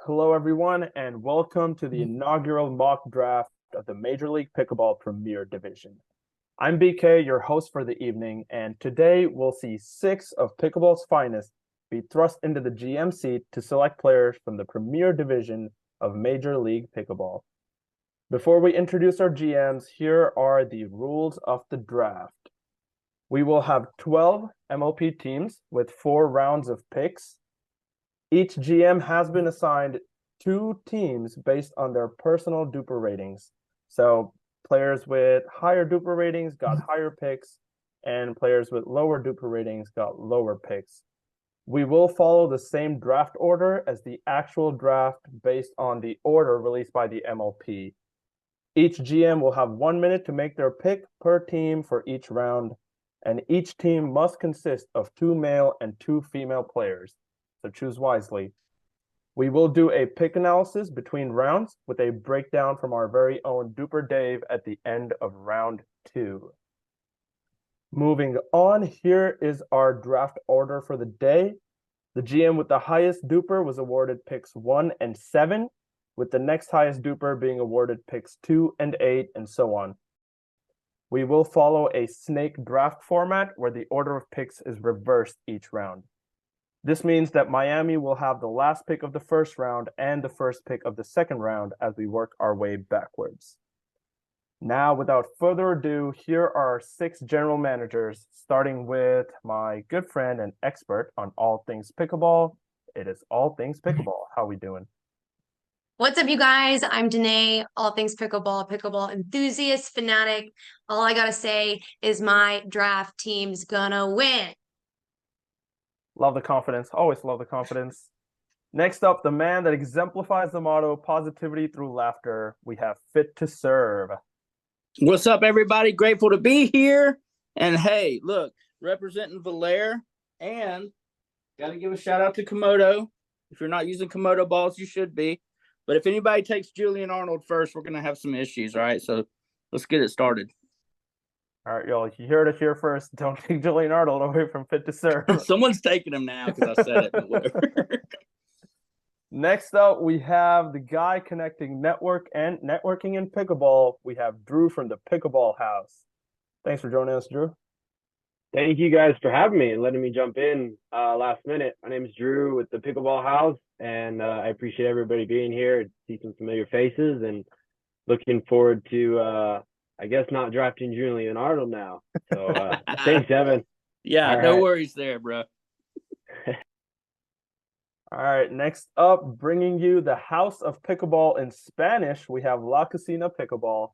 Hello, everyone, and welcome to the inaugural mock draft of the Major League Pickleball Premier Division. I'm BK, your host for the evening, and today we'll see 6 of pickleball's finest be thrust into the GM seat to select players from the Premier Division of Major League Pickleball. Before we introduce our GMs, here are the rules of the draft. We will have 12 MLP teams with 4 rounds of picks. Each GM has been assigned 2 teams based on their personal DUPR ratings. So players with higher DUPR ratings got higher picks, and players with lower DUPR ratings got lower picks. We will follow the same draft order as the actual draft based on the order released by the MLP. Each GM will have 1 minute to make their pick per team for each round, and each team must consist of 2 male and 2 female players. So choose wisely. We will do a pick analysis between rounds with a breakdown from our very own DUPR Dave at the end of round 2. Moving on, here is our draft order for the day. The GM with the highest DUPR was awarded picks 1 and 7, with the next highest DUPR being awarded picks 2 and 8, and so on. We will follow a snake draft format where the order of picks is reversed each round. This means that Miami will have the last pick of the first round and the first pick of the second round as we work our way backwards. Now, without further ado, here are our 6 general managers, starting with my good friend and expert on all things pickleball. It is All Things Pickleball. How we doing? What's up, you guys? I'm Danae, all things pickleball, pickleball enthusiast, fanatic. All I gotta say is my draft team's gonna win. Love the confidence. Always love the confidence. Next up, the man that exemplifies the motto, positivity through laughter. We have Fit to Serve. What's up, everybody? Grateful to be here. And hey, look, representing Valere, and got to give a shout out to Komodo. If you're not using Komodo balls, you should be. But if anybody takes Julian Arnold first, we're going to have some issues, all right? So let's get it started. All right, y'all, you heard it here first. Don't take Julian Arnold away from Fit to Serve. Someone's taking him now because I said it, but whatever. Next up, we have the guy connecting networking in pickleball. We have Drew from the Pickleball House. Thanks for joining us, Drew. Thank you guys for having me and letting me jump in last minute. My name is Drew with the Pickleball House, and I appreciate everybody being here, see some familiar faces, and looking forward to, I guess, not drafting Julian Arnold now. So thanks, Evan. Yeah, All no right. worries there, bro. All right, next up, bringing you the House of Pickleball in Spanish, we have La Cocina Pickleball.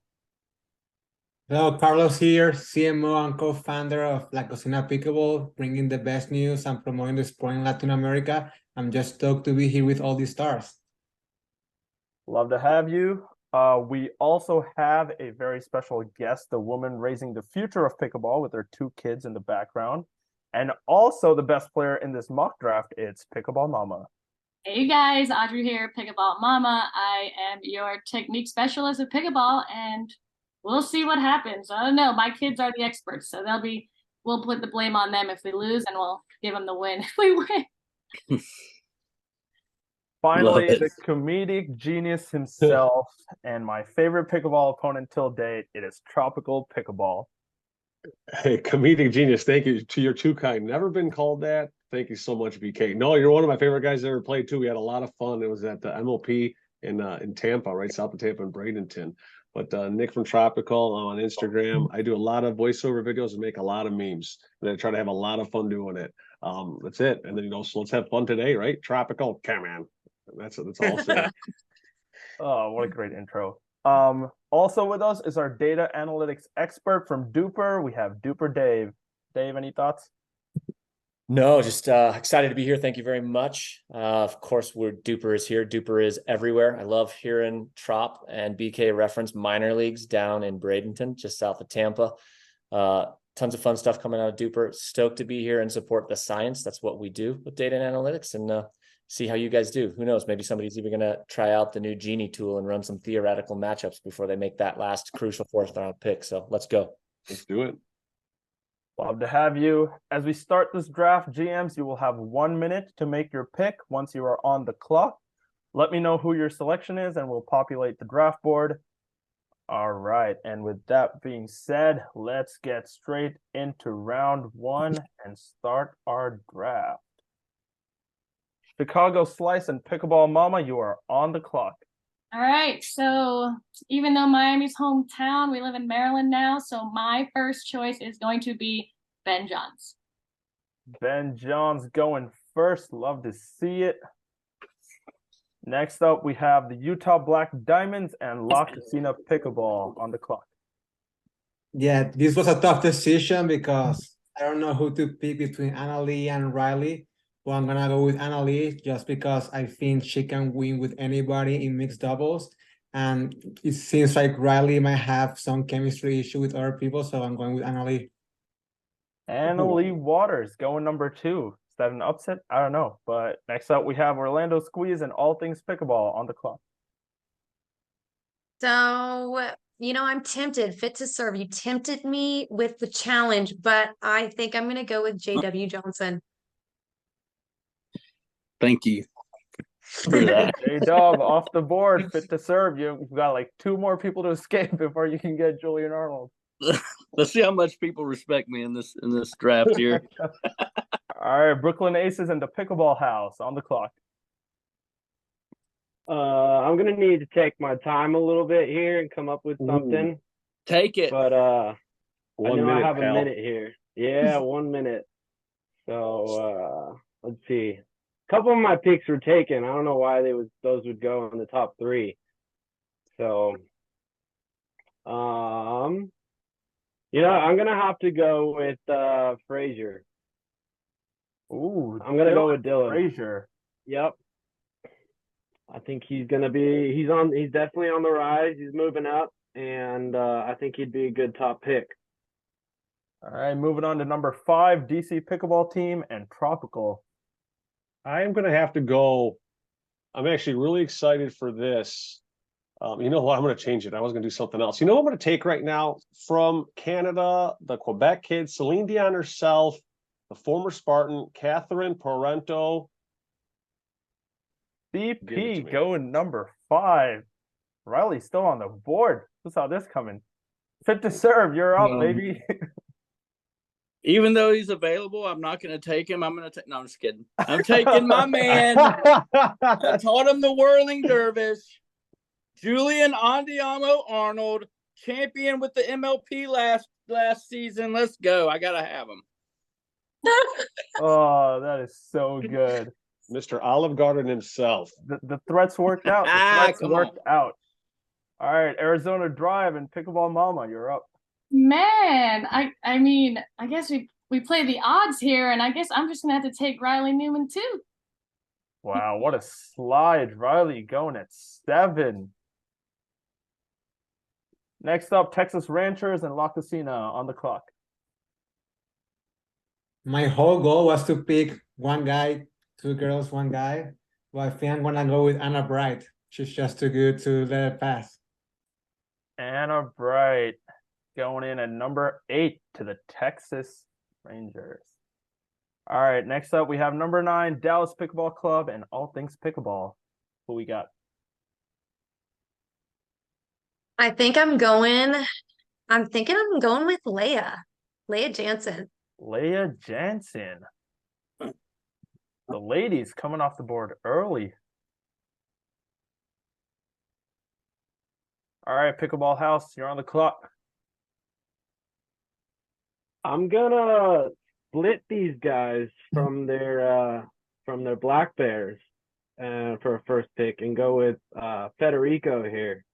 Hello, Carlos here, CMO and co-founder of La Cocina Pickleball, bringing the best news and promoting the sport in Latin America. I'm just stoked to be here with all these stars. Love to have you. We also have a very special guest, the woman raising the future of pickleball with her 2 kids in the background. And also the best player in this mock draft, it's Pickleball Mama. Hey guys, Audrey here, Pickleball Mama. I am your technique specialist at Pickleball, and we'll see what happens. I don't know. My kids are the experts, so we'll put the blame on them if we lose, and we'll give them the win if we win. Finally, the comedic genius himself and my favorite pickleball opponent till date, it is Tropical Pickleball. Hey, comedic genius. Thank you to your 2 kind. Never been called that. Thank you so much, BK. No, you're one of my favorite guys I ever played too. We had a lot of fun. It was at the MLP in Tampa, right south of Tampa in Bradenton. But Nick from Tropical on Instagram. I do a lot of voiceover videos and make a lot of memes. And I try to have a lot of fun doing it. That's it. And then so let's have fun today, right? Tropical, come on. That's all. Oh, what a great intro. Also with us is our data analytics expert from DUPR. We have DUPR Dave. Dave, any thoughts? No, just excited to be here. Thank you very much. Of course, DUPR is here. DUPR is everywhere. I love hearing Trop and BK reference minor leagues down in Bradenton, just south of Tampa. Tons of fun stuff coming out of DUPR. Stoked to be here and support the science. That's what we do with data and analytics, and see how you guys do. Who knows? Maybe somebody's even going to try out the new Genie tool and run some theoretical matchups before they make that last crucial 4th round pick. So let's go. Let's do it. Love to have you. As we start this draft, GMs, you will have 1 minute to make your pick once you are on the clock. Let me know who your selection is and we'll populate the draft board. All right. And with that being said, let's get straight into round one and start our draft. Chicago Slice and Pickleball Mama, you are on the clock. All right, so even though Miami's hometown, we live in Maryland now, so my first choice is going to be Ben Johns. Ben Johns going first. Love to see it. Next up, we have the Utah Black Diamonds and La Casina Pickleball on the clock. Yeah, this was a tough decision because I don't know who to pick between Annalie and Riley. Well, I'm gonna go with Annalie just because I think she can win with anybody in mixed doubles. And it seems like Riley might have some chemistry issue with other people, so I'm going with Annalie. Annalie Waters going number 2. Is that an upset? I don't know. But next up, we have Orlando Squeeze and All Things Pickleball on the clock. So, I'm tempted. Fit to Serve. You tempted me with the challenge, but I think I'm going to go with JW Johnson. Thank you for that. J-Dub off the board. Fit to Serve. You've got like 2 more people to escape before you can get Julian Arnold. Let's see how much people respect me in this draft here. All right, Brooklyn Aces and the Pickleball House on the clock. I'm gonna need to take my time a little bit here and come up with something. Ooh. Take it. But I 1 know minute, I have pal. a minute here. Yeah, 1 minute. So let's see. A couple of my picks were taken. I don't know why those would go in the top 3. So I'm gonna have to go with Frazier. Ooh, I'm gonna go with Dylan Frazier. Yep. I think he's definitely on the rise. He's moving up, and I think he'd be a good top pick. All right, moving on to number 5, DC Pickleball Team and Tropical. I am going to have to go. I'm actually really excited for this. You know what? I'm going to change it. I was going to do something else. You know what I'm going to take right now? From Canada, the Quebec kid, Celine Dion herself, the former Spartan, Catherine Porrento. BP going number 5. Riley's still on the board. Who saw this coming? Fit to Serve. You're up, baby. Even though he's available, I'm not going to take him. I'm just kidding. I'm taking my man. I taught him the whirling dervish. Julian Andiamo Arnold, champion with the MLP last season. Let's go. I got to have him. Oh, that is so good. Mr. Olive Garden himself. The threats worked out. The threats worked out. All right, Arizona Drive and Pickleball Mama, you're up. Man, I mean, I guess we play the odds here, and I guess I'm just gonna have to take Riley Newman too. Wow, what a slide. Riley going at 7. Next up, Texas Ranchers and La Casina on the clock. My whole goal was to pick one guy, 2 girls, 1 guy. But I think I'm gonna go with Anna Bright. She's just too good to let it pass. Anna Bright going in at number 8 to the Texas Rangers. All right, next up we have number 9, Dallas Pickleball Club and All Things Pickleball. Who we got? I'm thinking I'm going with Leah Jansen. Leah Jansen. The ladies coming off the board early. All right, Pickleball House, you're on the clock. I'm gonna split these guys from their Black Bears for a first pick and go with Federico here.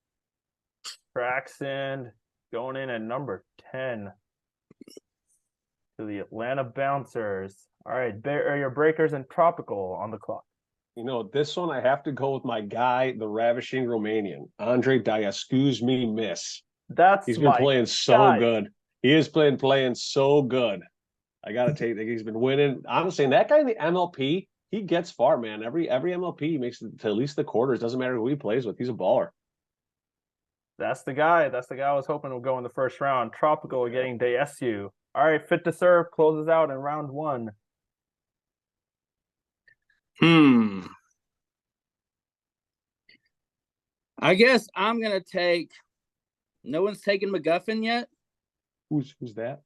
Traxand going in at number 10 to the Atlanta Bouncers. All right, your Breakers and Tropical on the clock. You know, this one I have to go with my guy, the ravishing Romanian, Andre Diascuz me miss. He's been playing so good. He is playing so good. I gotta take that. He's been winning. Honestly, and that guy in the MLP, he gets far, man. Every MLP he makes it to at least the quarters. Doesn't matter who he plays with. He's a baller. That's the guy. That's the guy I was hoping would go in the first round. Tropical getting DSU. All right, Fit to Serve closes out in round 1. I guess I'm gonna take. No one's taken McGuffin yet. Who's that?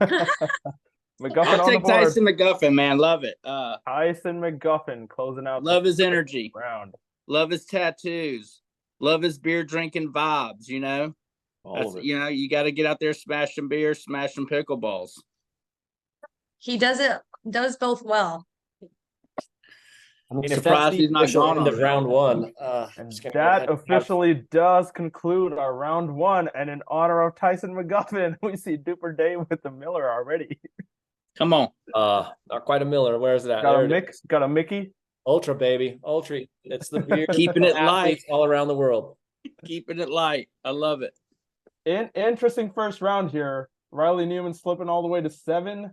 McGuffin I'll on the take board. Tyson McGuffin, man. Love it. Tyson McGuffin closing out. Love the his energy. round. Love his tattoos. Love his beer drinking vibes. You know, All of it. you know, you got to get out there smashing beer, smashing pickleballs. He does both well. I mean, if that's Surprised the he's not official gone end of already. round one, And just gonna go ahead that and have- officially does conclude our round one. And in honor of Tyson McGuffin, we see DUPR Day with the Miller already. Come on. not quite a Miller. Where is it at? There it is. Got a Mickey. Ultra, baby. Ultra. It's the beer. Keeping it athletes light. all around the world. Keeping it light. I love it. Interesting first round here. Riley Newman slipping all the way to 7.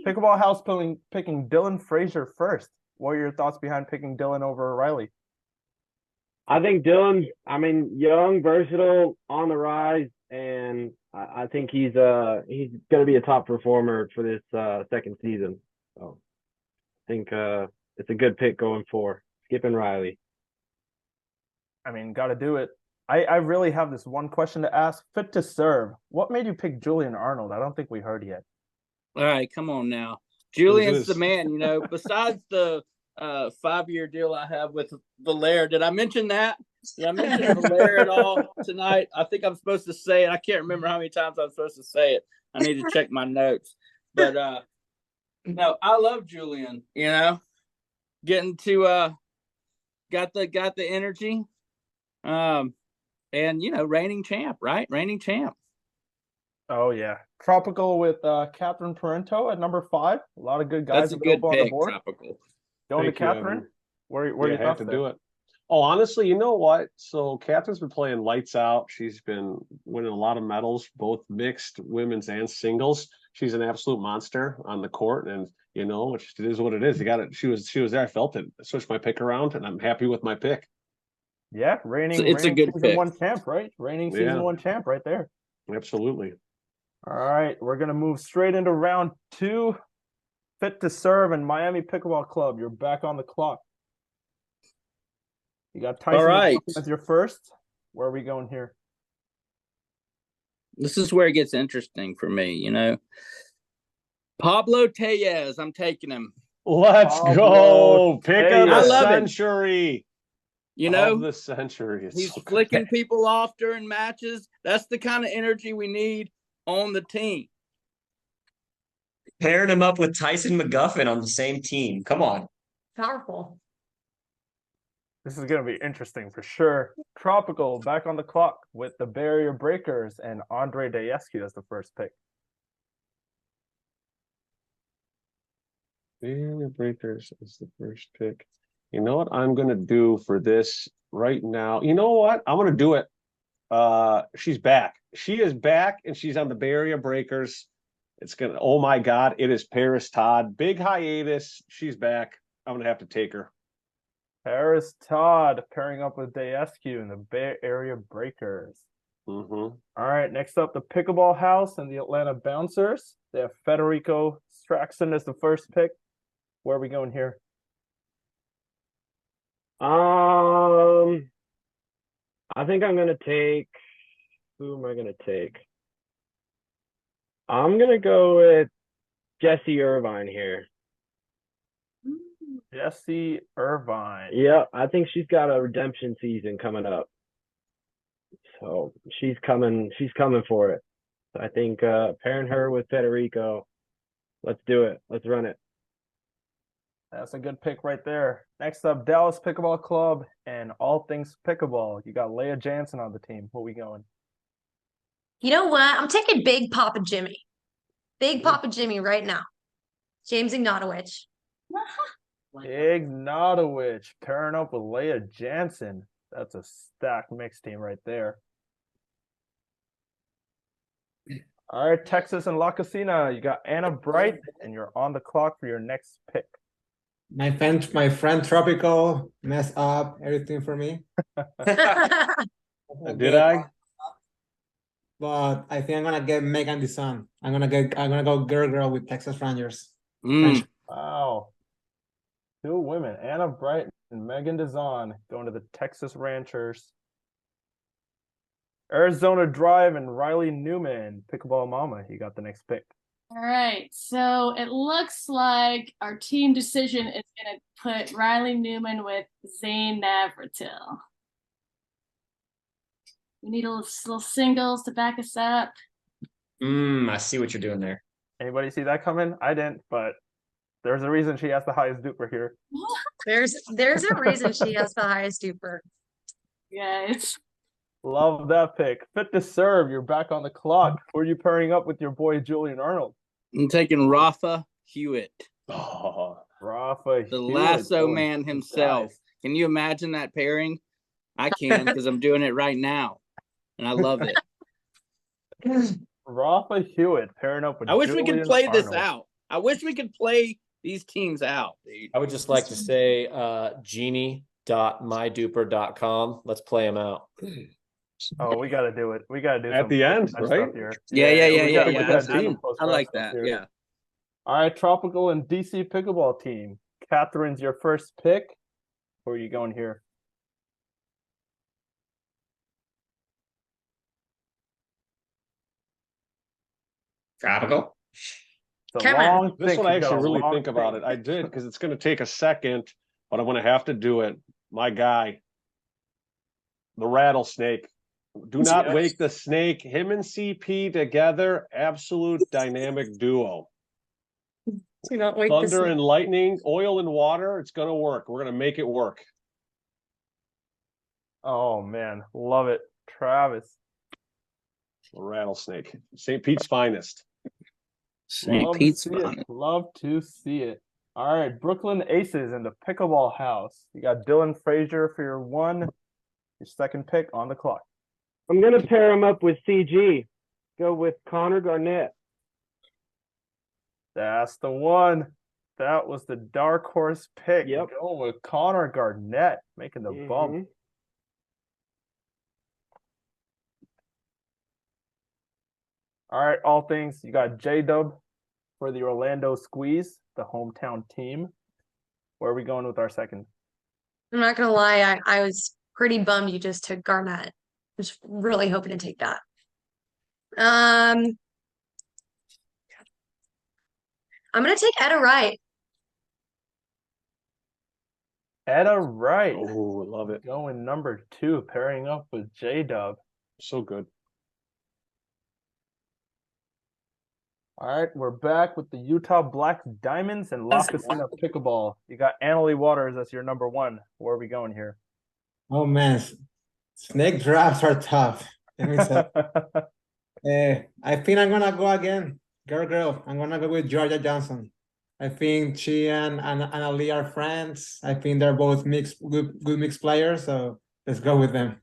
Pickleball House picking Dylan Frazier first. What are your thoughts behind picking Dylan over Riley? I think Dylan's, young, versatile, on the rise, and I think he's going to be a top performer for this second season. So I think it's a good pick going for skipping Riley. Got to do it. I really have this one question to ask. Fit to serve. What made you pick Julian Arnold? I don't think we heard yet. All right, come on now. Julian's the man, you know, besides the 5-year deal I have with Valaire. Did I mention that? Did I mention Valaire at all tonight? I think I'm supposed to say it. I can't remember how many times I'm supposed to say it. I need to check my notes. But no, I love Julian, you know. Getting to got the energy. And you know, reigning champ, right? Reigning champ. Oh yeah. Tropical with Catherine Parento at number 5. A lot of good guys That's a good available on the pick, board. Tropical. Going Thank to you, Catherine. Evan. Where Yeah, you I had thoughts to there? do it. Oh, honestly, you know what? So Catherine's been playing lights out. She's been winning a lot of medals, both mixed women's and singles. She's an absolute monster on the court, and you know, it is what it is. You got it. She was there. I felt it. I switched my pick around, and I'm happy with my pick. Yeah, reigning It's a good season pick. 1 champ, right? Reigning season 1 champ right there. Absolutely. All right, we're gonna move straight into round 2. Fit to serve and Miami Pickleball Club. You're back on the clock. You got Tyson right. as your first. Where are we going here? This is where it gets interesting for me, you know. Pablo Tellez, I'm taking him. Let's Pablo go. Pick of Tellez. the I love him. century. You know, Of the century. It's he's so good. flicking people off during matches. That's the kind of energy we need on the team. Pairing him up with Tyson McGuffin on the same team. Come on. Powerful. This is gonna be interesting for sure. Tropical back on the clock with the Barrier Breakers and Andre Dayescu as the first pick. Barrier Breakers is the first pick. You know what I'm gonna do for this right now? You know what? I'm gonna do it. She's back. She is back, and she's on the Barrier Breakers. It's gonna. Oh my God! It is Paris Todd. Big hiatus. She's back. I'm gonna have to take her. Paris Todd pairing up with Dayescu in the Bay Area Breakers. Mm-hmm. All right, next up, the Pickleball House and the Atlanta Bouncers. They have Federico Straxon as the first pick. Where are we going here? I think I'm gonna take. Who am I gonna take? I'm gonna go with Jessie Irvine here. Jessie Irvine. Yeah, I think she's got a redemption season coming up. So she's coming for it. So I think pairing her with Federico, let's do it. Let's run it. That's a good pick right there. Next up, Dallas Pickleball Club and All Things Pickleball. You got Leah Jansen on the team. Where we going? You know what? I'm taking Big Papa Jimmy. Big Papa Jimmy right now. James Ignatowicz. Ignatowicz pairing up with Leah Jansen. That's a stacked mixed team right there. All right, Texas and La Casina. You got Anna Bright, and you're on the clock for your next pick. My friend Tropical messed up everything for me. Did I? But I think I'm gonna get Megan DeSun. I'm gonna go girl with Texas Rangers. Mm. Wow. Two women, Anna Bright and Megan DeZon, going to the Texas Ranchers. Arizona Drive and Riley Newman, Pickleball Mama. You got the next pick. All right, so it looks like our team decision is going to put Riley Newman with Zane Navratil. We need a little singles to back us up. I see what you're doing there. Anybody see that coming? I didn't, but there's a reason she has the highest duper here. There's a reason she has the highest duper. Yeah, it's Love that pick. Fit to serve. You're back on the clock. Who are you pairing up with your boy Julian Arnold? I'm taking Rafa Hewitt, Oh, Rafa, the Hewitt lasso going man to himself. dive. Can you imagine that pairing? I can because I'm doing it right now, and I love it. Rafa Hewitt pairing up with I wish we could Julian play this Arnold. out. I wish we could play these teams out, dude. I would just like to say genie.myduper.com. Let's play them out. Oh, we got to do it. We got to do At some the end, post-match right? stuff here. Yeah. we gotta yeah. get That's that team. I like post-match that. stuff here. Yeah. All right, Tropical and DC Pickleball team. Catherine's your first pick. Where are you going here? Tropical. It's a Cameron. long this think. one I You got actually a really long think about think. it. I did because it's going to take a second, but I'm going to have to do it. My guy, the rattlesnake. Do not Yes. wake the snake. Him and CP together, absolute dynamic duo. Do not wake Thunder and lightning, oil and water. It's going to work. We're going to make it work. Oh man, love it, Travis. The rattlesnake, St. Pete's finest. St. Love Pete's to see it. fun. Love to see it. All right, Brooklyn Aces in the Pickleball House. You got Dylan Frazier for your second pick on the clock. I'm gonna pair him up with CG. Go with Connor Garnett. That's the one. That was the dark horse pick. Yep. Going with Connor Garnett, making the bump. Mhm. All right, all things. You got J-Dub for the Orlando Squeeze, the hometown team. Where are we going with our second? I'm not gonna lie, I was pretty bummed you just took Garnett. I was really hoping to take that. I'm gonna take Etta Wright. Etta Wright. Oh, I love it. Going number 2, pairing up with J-Dub. So good. All right, we're back with the Utah Black Diamonds and La Casina Pickleball. You got Annalie Waters as your number 1. Where are we going here? Oh man, snake drafts are tough. Let me say. I think I'm gonna go again. Girl. I'm gonna go with Georgia Johnson. I think she and Annalie are friends. I think they're both good mixed players. So let's go with them.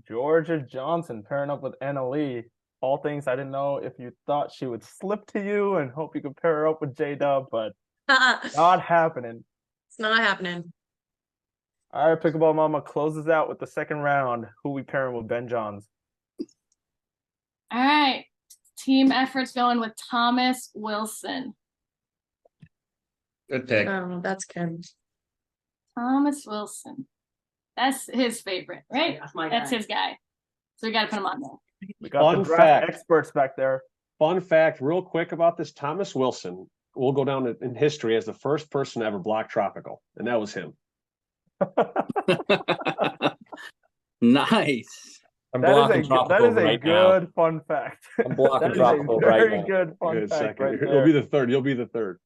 Georgia Johnson pairing up with Annalie. All things I didn't know if you thought she would slip to you and hope you could pair her up with J-Dub, but not happening. It's not happening. All right, Pickleball Mama closes out with the second round. Who we pairing with Ben Johns? all right. Team effort's going with Thomas Wilson. Good pick. Oh, that's good. Thomas Wilson. That's his favorite, right? That's his guy. So we got to put him on there. We got Fun the draft fact. experts back there. Fun fact, real quick about this, Thomas Wilson will go down in history as the first person to ever block Tropical, and that was him. Nice. I'm That blocking is a Tropical right now. good fun fact. I'm blocking That is Tropical a right very now. good fun Good fact second. right You'll there. be the third. You'll be the third.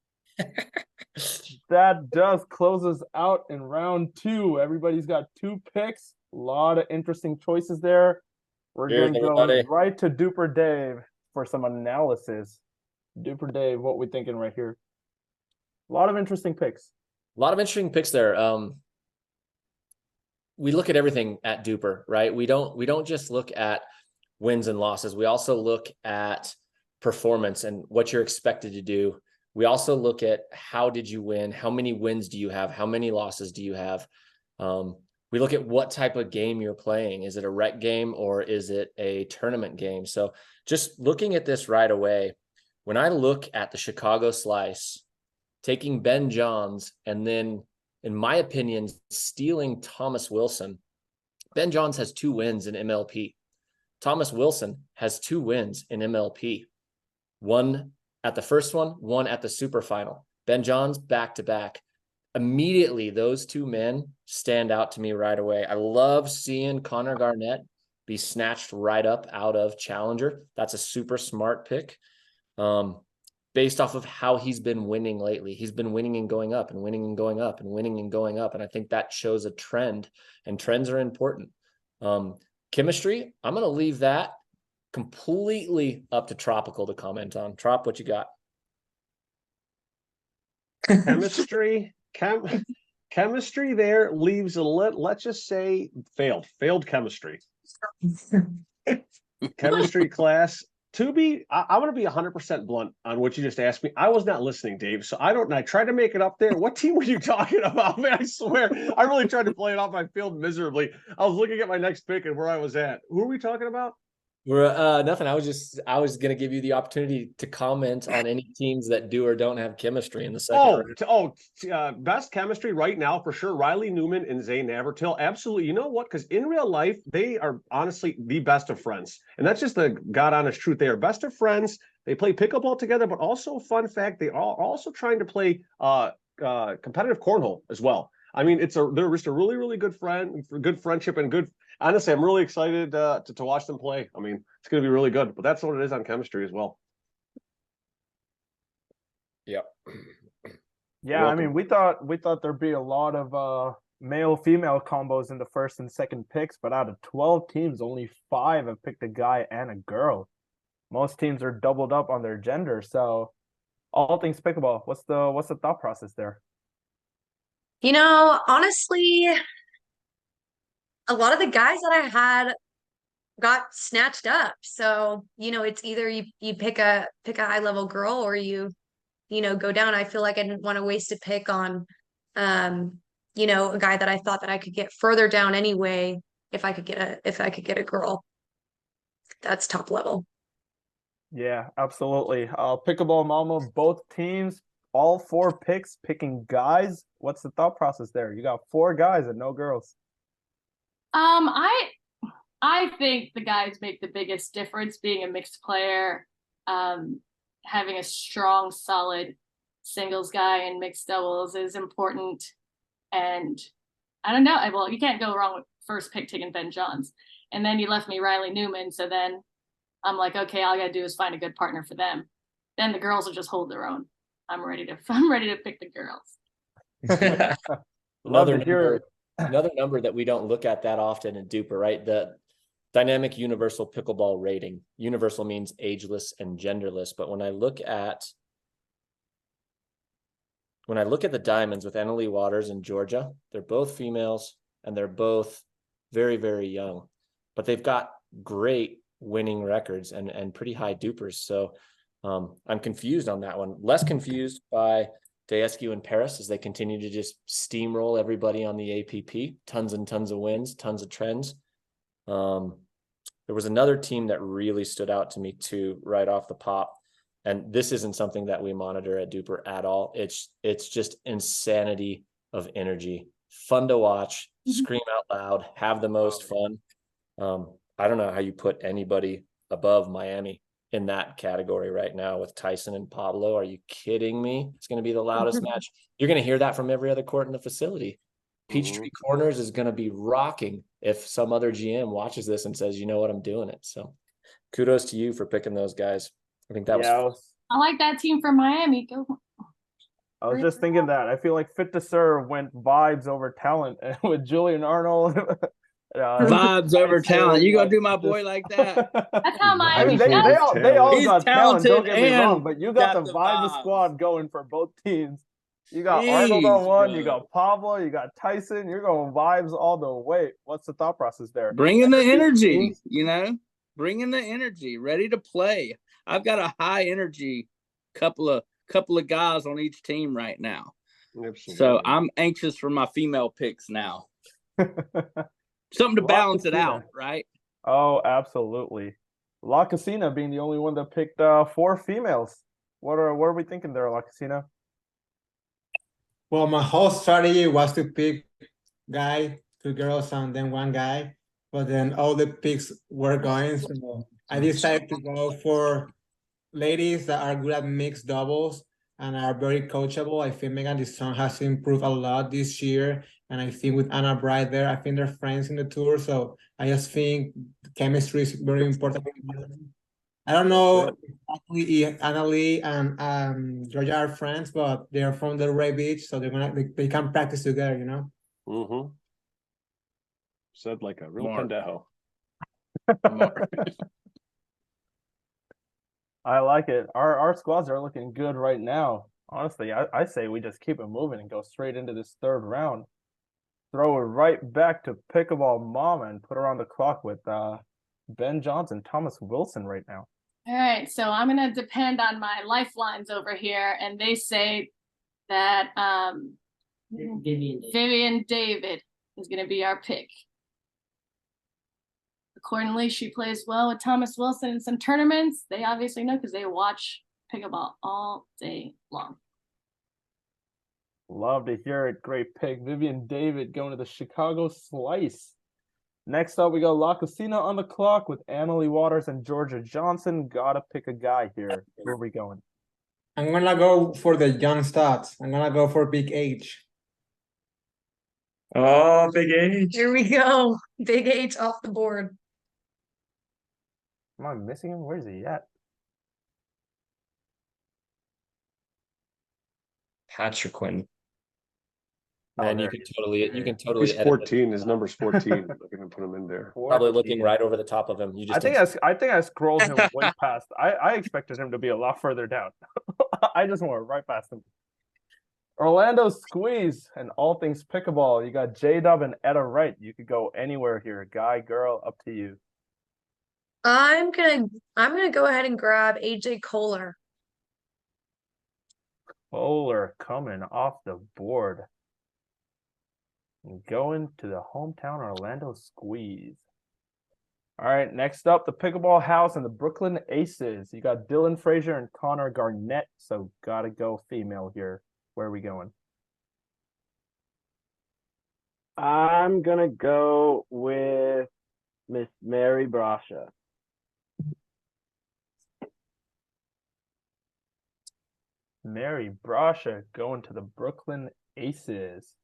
That does close us out in round 2. Everybody's got 2 picks. A lot of interesting choices there. We're Cheers, going to go everybody. right to Duper Dave for some analysis. Duper Dave, what we thinking right here? A lot of interesting picks. A lot of interesting picks there. We look at everything at Duper, right? We don't just look at wins and losses. We also look at performance and what you're expected to do. We also look at how did you win? How many wins do you have? How many losses do you have? We look at what type of game you're playing. Is it a rec game or is it a tournament game? So just looking at this right away, when I look at the Chicago Slice taking Ben Johns and then, in my opinion, stealing Thomas Wilson. Ben Johns has 2 wins in MLP. Thomas Wilson has 2 wins in MLP. One at the first one at the super final. Ben Johns back-to-back. Immediately, those 2 men stand out to me right away. I love seeing Connor Garnett be snatched right up out of Challenger. That's a super smart pick. Based off of how he's been winning lately. He's been winning and going up and winning and going up and winning and going up. And I think that shows a trend, and trends are important. Chemistry, I'm going to leave that completely up to Tropical to comment on. Trop, what you got? Chemistry there leaves let's just say failed chemistry. Chemistry class. I'm going to be 100% blunt on what you just asked me. I was not listening, Dave. So I tried to make it up there. What team were you talking about, man? I swear, I really tried to play it off. I failed miserably. I was looking at my next pick and where I was at. Who are we talking about? We're nothing. I was going to give you the opportunity to comment on any teams that do or don't have chemistry in the second round. Best chemistry right now for sure. Riley Newman and Zay Navratil. Absolutely. You know what? Because in real life, they are honestly the best of friends, and that's just the God honest truth. They are best of friends. They play pickleball together, but also fun fact, they are also trying to play competitive cornhole as well. I mean, they're just a really, really good friendship and good. Honestly, I'm really excited to watch them play. I mean, it's going to be really good, but that's what it is on chemistry as well. Yep. Yeah, I mean, we thought there'd be a lot of male-female combos in the first and second picks, but out of 12 teams, only 5 have picked a guy and a girl. Most teams are doubled up on their gender. So, all things pickleball, what's the thought process there? Honestly, a lot of the guys that I had got snatched up. So, it's either you pick a high level girl or you go down. I feel like I didn't want to waste a pick on a guy that I thought that I could get further down anyway if I could get a girl. That's top level. Yeah, absolutely. Pickleball Mama, both teams, all 4 picks picking guys. What's the thought process there? You got 4 guys and no girls. I think the guys make the biggest difference. Being a mixed player, having a strong, solid singles guy and mixed doubles is important. And I don't know. Well, you can't go wrong with first pick taking Ben Johns. And then you left me Riley Newman. So then I'm like, okay, all I got to do is find a good partner for them. Then the girls will just hold their own. I'm ready to pick the girls. Another number that we don't look at that often in DUPR, right? The dynamic universal pickleball rating. Universal means ageless and genderless. But when I look at the diamonds with Annalie Waters in Georgia, they're both females and they're both very, very young, but they've got great winning records and pretty high DUPRs. So I'm confused on that one. Less confused by Daescu and Paris as they continue to just steamroll everybody on the APP. Tons and tons of wins, tons of trends. There was another team that really stood out to me too, right off the pop. And this isn't something that we monitor at DUPR at all. It's just insanity of energy. Fun to watch, scream out loud, have the most fun. I don't know how you put anybody above Miami in that category right now with Tyson and Pablo. Are you kidding me? It's going to be the loudest match. You're going to hear that from every other court in the facility. Peachtree Corners is going to be rocking if some other GM watches this and says, you know what, I'm doing it. So kudos to you for picking those guys. I think that was I like that team from Miami. Go. I was just thinking that. I feel like Fit to Serve went vibes over talent with Julian Arnold. Vibes over talent. You gonna do my boy like that? That's how Miami. I mean, they all He's got talent. Don't get me and wrong, but you got the vibes squad going for both teams. You got Arnold on one. You got Pablo. You got Tyson. You're going vibes all the way. What's the thought process there? Bringing the energy, bringing the energy, ready to play. I've got a high energy couple of guys on each team right now. Absolutely. So I'm anxious for my female picks now. Something to balance it out, right? Oh, absolutely. La Casina being the only one that picked 4 females. What are we thinking there, La Casina? Well, my whole strategy was to pick guy, two girls, and then one guy. But then all the picks were going, so I decided to go for ladies that are good at mixed doubles and are very coachable. I think Megan Dison has improved a lot this year. And I think with Anna Bright there, I think they're friends in the tour. So I just think chemistry is very important. I don't know exactly if Anna Lee and Georgia are friends, but they're from the Ray Beach, so they can practice together, you know. Mm-hmm. Said like a real Mark. pendejo. I like it. Our squads are looking good right now. Honestly, I say we just keep it moving and go straight into this third round. Throw it right back to Pickleball Mama and put her on the clock with Ben Johnson, Thomas Wilson right now. All right, so I'm gonna depend on my lifelines over here, and they say that Vivian David is gonna be our pick. Accordingly, she plays well with Thomas Wilson in some tournaments. They obviously know because they watch pickleball all day long. Love to hear it. Great pick. Vivian David going to the Chicago Slice. Next up, we got La Cocina on the clock with Annalie Waters and Georgia Johnson. Gotta pick a guy here. Where are we going? I'm gonna go for the young stats. I'm gonna go for Big H. Oh, Big H. Here we go. Big H off the board. Am I missing him? Where's he at? Patrick Quinn. Man, there you can he is. totally He's edit 14. His number's 14. We're gonna put him in there. Probably looking right over the top of him. You just I think I scrolled him way past. I expected him to be a lot further down. I just went right past him. Orlando Squeeze and all things pickleball. You got J-Dub and Etta Wright. You could go anywhere here. Guy, girl, up to you. I'm gonna go ahead and grab AJ Kohler. Bowler coming off the board. And going to the hometown Orlando Squeeze. All right, next up, the Pickleball House and the Brooklyn Aces. You got Dylan Frazier and Connor Garnett, so gotta go female here. Where are we going? I'm gonna go with Miss Mary Brasha. Mary Brasha going to the Brooklyn Aces.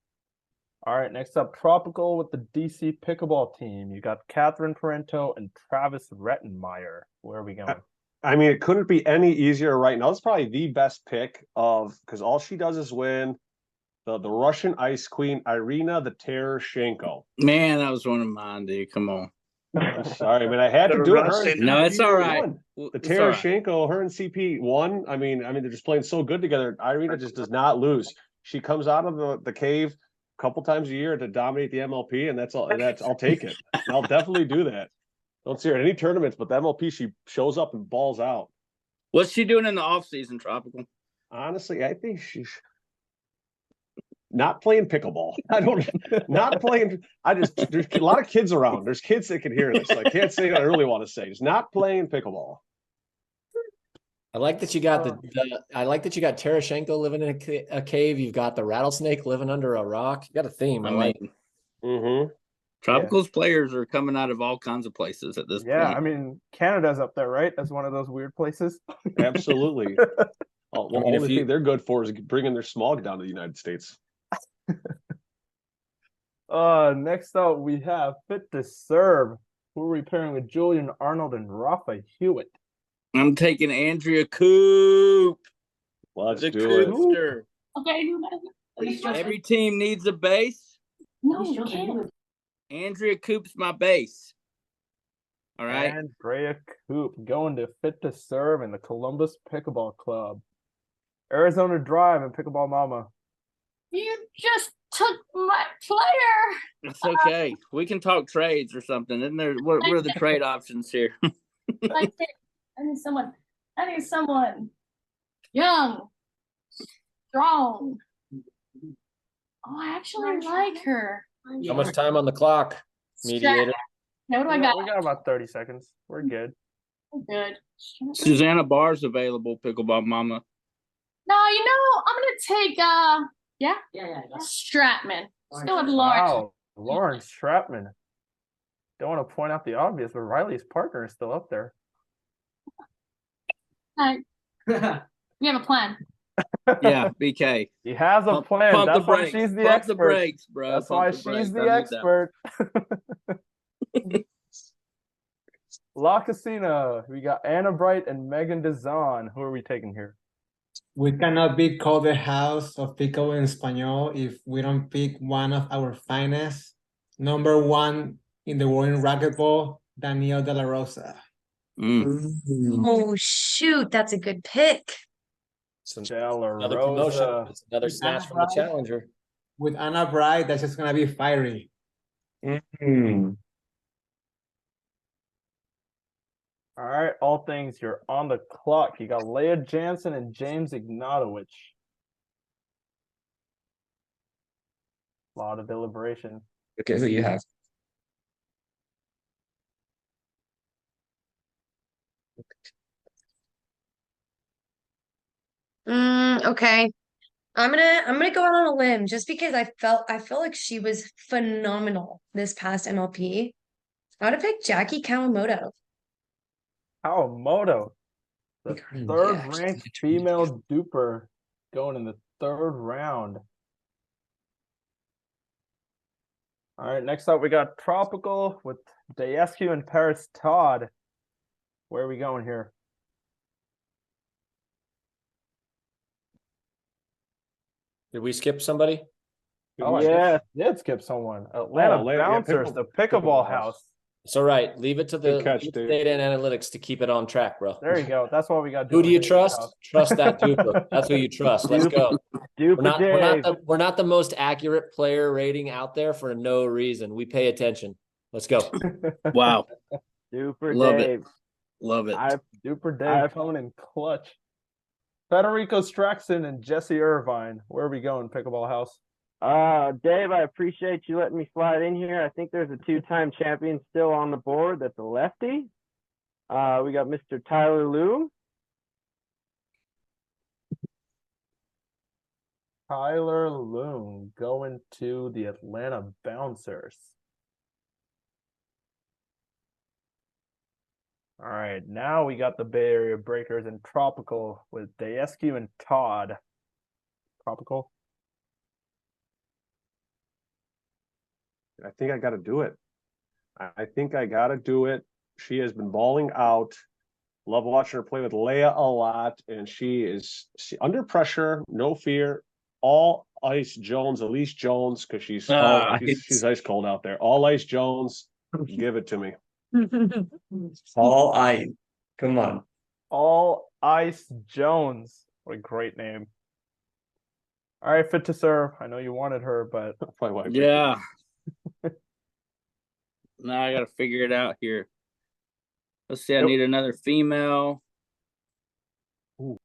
All right, next up, Tropical with the DC Pickleball team. You got Catherine Parento and Travis Rettenmeyer. Where are we going? I mean, it couldn't be any easier right now. It's probably the best pick because all she does is win. The Russian Ice Queen, Irina the Terashenko. Man, that was one of mine, dude. Come on. I'm sorry, man. I had to do it. No, it's all right. The Terashenko, her and CP won. I mean, they're just playing so good together. Irina just does not lose. She comes out of the cave a couple times a year to dominate the MLP, and that's all. I'll take it. I'll definitely do that. Don't see her at any tournaments, but the MLP, she shows up and balls out. What's she doing in the off season, Tropical? Honestly, I think she's not playing pickleball. Not playing. There's a lot of kids around. There's kids that can hear this. So I can't say what I really want to say. Just not playing pickleball. I like that you got I like that you got Terashenko living in a cave. You've got the rattlesnake living under a rock. You got a theme. I like. Tropical's players are coming out of all kinds of places at this point. Yeah, I mean, Canada's up there, right? As one of those weird places. Absolutely. Only thing they're good for is bringing their smog down to the United States. Next up, we have Fit to Serve. Who are we pairing with? Julian Arnold and Rafa Hewitt. I'm taking Andrea Coop. Let's do it. Okay, every team needs a base. No, you can't. Andrea Coop's my base. All right. Andrea Coop going to Fit to Serve in the Columbus Pickleball Club. Arizona Drive and Pickleball Mama. You just took my player. It's okay. We can talk trades or something. Isn't there? What are the trade options here? I need someone young, strong. Oh, I actually like her. How much time on the clock, mediator? Now, what do I got? We got about 30 seconds. We're good. We're good. Susanna Barr's available, Pickleball Mama. No, I'm gonna take Yeah. Stratman. Let's go with Lawrence. Wow, Lawrence Stratman. Don't want to point out the obvious, but Riley's partner is still up there. All right. We have a plan. Yeah, BK. He has a Pump- plan. pump the That's why brakes. she's the Pump expert. the brakes, bro. That's Pump why the she's brakes. the I need that. expert. La Casina. We got Anna Bright and Megan Dezon. Who are we taking here? We cannot be called the house of Pickleball in Espanol if we don't pick one of our finest. Number one in the world in racquetball, Daniel De La Rosa. Oh shoot, that's a good pick. So De La another promotion. Rosa. It's another snatch from the challenger. With Anna Bright, that's just gonna be fiery. All right, all things, you're on the clock. You got Leah Jansen and James Ignatowicz. A lot of deliberation. Okay, who you have? Okay. I'm gonna go out on a limb just because I feel like she was phenomenal this past MLP. I would have picked Jackie Kawamoto. Kawamoto, the Yeah, third she's ranked like- female duper going in the third round. All right, next up we got Tropical with Dayescu and Paris Todd. Where are we going here? Did we skip somebody? Oh, Yeah. I did skip someone. Atlanta Atlanta, yeah, Bouncers, the Pickleball House. It's all right. Leave it to the Good catch, leave it to dude. data and analytics to keep it on track, bro. There you go. That's what we got. Who do you trust? Trust that duper. That's who you trust. Let's go. DUPR We're not the most accurate player rating out there for no reason. We pay attention. Let's go. Wow. DUPR Love it. Dave. Love it. Duper Dave coming in clutch. Federico Straxon and Jesse Irvine. Where are we going, Pickleball House? Dave, I appreciate you letting me slide in here. I think there's a two-time champion still on the board. That's a lefty. We got Mr. Tyler Liu. Tyler Loon going to the Atlanta Bouncers. All right, now we got the Bay Area Breakers and Tropical with Dayescu and Todd. Tropical. I think I got to do it. I think I got to do it. She has been balling out. Love watching her play with Leia a lot, and she under pressure, no fear. All ice Jones, Elise Jones, because she's ice cold out there. All ice Jones, give it to me. All I. Come on. All Ice Jones. What a great name. All right, Fit to Serve. I know you wanted her, but My wife. Yeah. Now I gotta figure it out here. Let's see. I Nope. need another female. Ooh.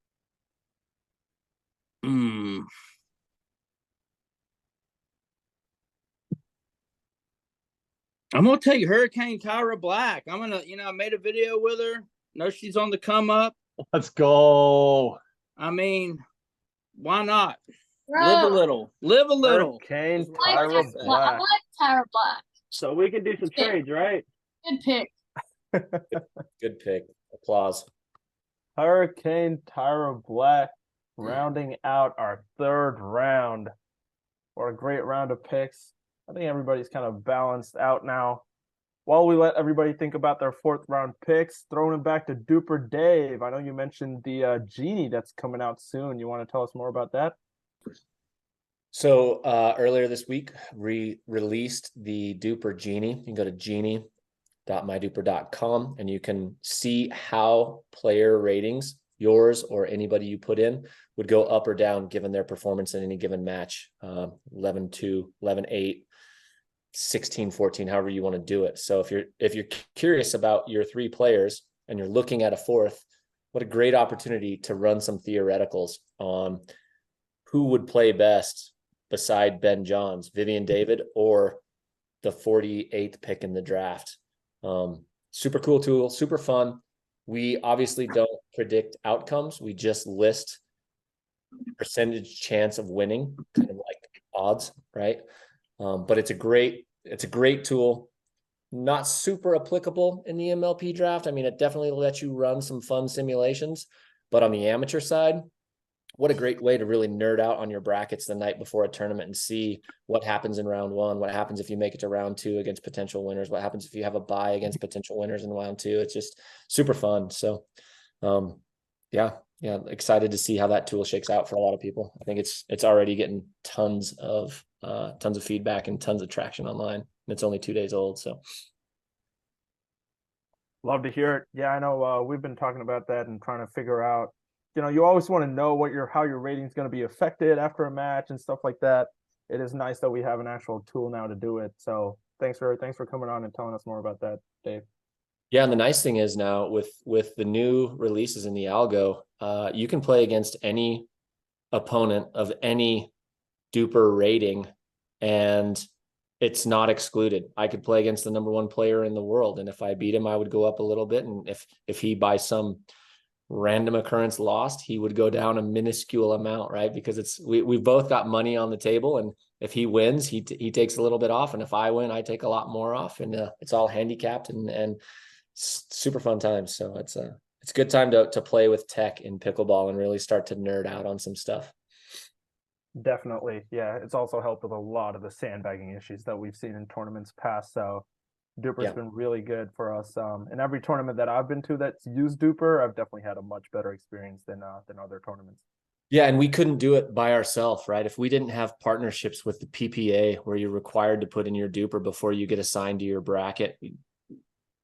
I'm gonna take Hurricane Tyra Black. I'm gonna, I made a video with her. Know she's on the come up. Let's go. I mean, why not? Bro, Live a little. Live a little. Hurricane I like Tyra I Black. like Tyra Black. So we can do some trades, right? Good pick. Good pick. Applause. Hurricane Tyra Black rounding out our third round. What a great round of picks. I think everybody's kind of balanced out now. While we let everybody think about their fourth round picks, throwing it back to Duper Dave. I know you mentioned the Genie that's coming out soon. You want to tell us more about that? So earlier this week, we released the Duper Genie. You can go to genie.myduper.com and you can see how player ratings, yours or anybody you put in, would go up or down given their performance in any given match. 11-2, 11-8, 16-14, however you want to do it. So if you're curious about your three players and you're looking at a fourth, what a great opportunity to run some theoreticals on who would play best beside Ben Johns, Vivian David, or the 48th pick in the draft. Super cool tool, super fun. We obviously don't predict outcomes. We just list percentage chance of winning, kind of like odds, right? But it's a great tool. Not super applicable in the MLP draft. I mean, it definitely lets you run some fun simulations, but on the amateur side, what a great way to really nerd out on your brackets the night before a tournament and see what happens in round one, what happens if you make it to round two against potential winners, what happens if you have a bye against potential winners in round two. It's just super fun. So, yeah, excited to see how that tool shakes out for a lot of people. I think it's already getting tons of feedback and tons of traction online. And it's only 2 days old, so Love to hear it. Yeah, I know we've been talking about that and trying to figure out, you always want to know how your rating is going to be affected after a match and stuff like that. It is nice that we have an actual tool now to do it. So thanks for coming on and telling us more about that, Dave. yeah, and the nice thing is now with the new releases in the algo, you can play against any opponent of any DUPR rating, and it's not excluded. I could play against the number one player in the world, and if I beat him, I would go up a little bit, and if he by some random occurrence lost, he would go down a minuscule amount, right? Because we've both got money on the table, and if he wins, he takes a little bit off, and if I win, I take a lot more off, and it's all handicapped and super fun times. So it's a good time to play with tech in pickleball and really start to nerd out on some stuff. Definitely. Yeah. It's also helped with a lot of the sandbagging issues that we've seen in tournaments past. So DUPR's been really good for us. In every tournament that I've been to that's used DUPR, I've definitely had a much better experience than other tournaments. Yeah, and we couldn't do it by ourselves, right? If we didn't have partnerships with the PPA where you're required to put in your DUPR before you get assigned to your bracket,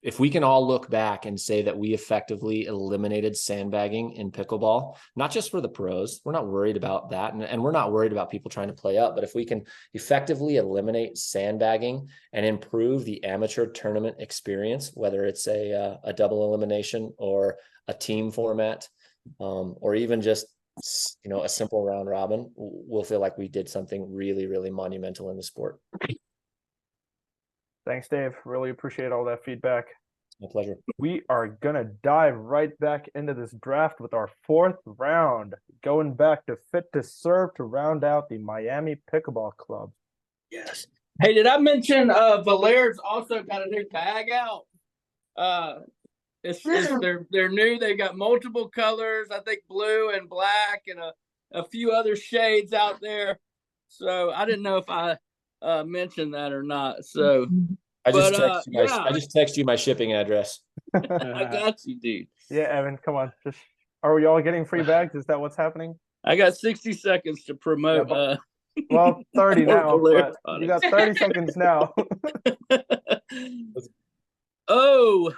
if we can all look back and say that we effectively eliminated sandbagging in pickleball, not just for the pros, we're not worried about that. And we're not worried about people trying to play up, but if we can effectively eliminate sandbagging and improve the amateur tournament experience, whether it's a double elimination or a team format, or even just, a simple round robin, we'll feel like we did something really, really monumental in the sport. Thanks, Dave. Really appreciate all that feedback. My pleasure. We are going to dive right back into this draft with our fourth round, going back to Fit to Serve to round out the Miami Pickleball Club. Yes. Hey, did I mention Valaire's also got a new bag out? They're new. They got multiple colors. I think blue and black and a few other shades out there. So I didn't know if I mentioned that or not. So I just text you my shipping address. I got you, dude. Yeah, Evan, come on. Are we all getting free bags? Is that what's happening? I got 60 seconds to promote. Yeah, well, 30 now, but you got 30 seconds now. Oh,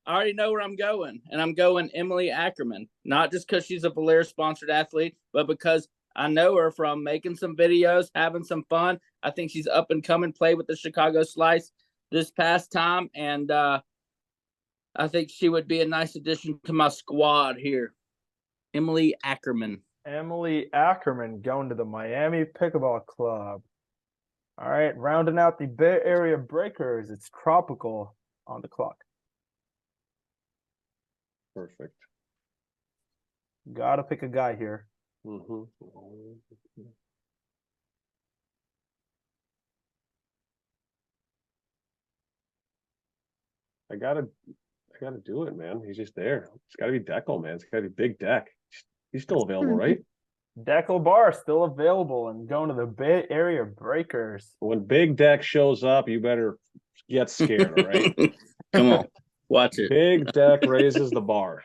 I already know where I'm going, and I'm going Emily Ackerman. Not just because she's a Valaire sponsored athlete, but because I know her from making some videos, having some fun. I think she's up and coming, played with the Chicago Slice this past time, and I think she would be a nice addition to my squad here. Emily Ackerman. Emily Ackerman going to the Miami Pickleball Club. All right, rounding out the Bay Area Breakers, it's Tropical on the clock. Perfect. Gotta pick a guy here. Mm-hmm. I gotta do it, man. He's just there. It's gotta be Deckel, man. It's gotta be Big Deck. He's still available, right? Deckel Bar still available and going to the Bay Area Breakers. When Big Deck shows up, you better get scared, all right? Come on, watch it. Big Deck raises the bar.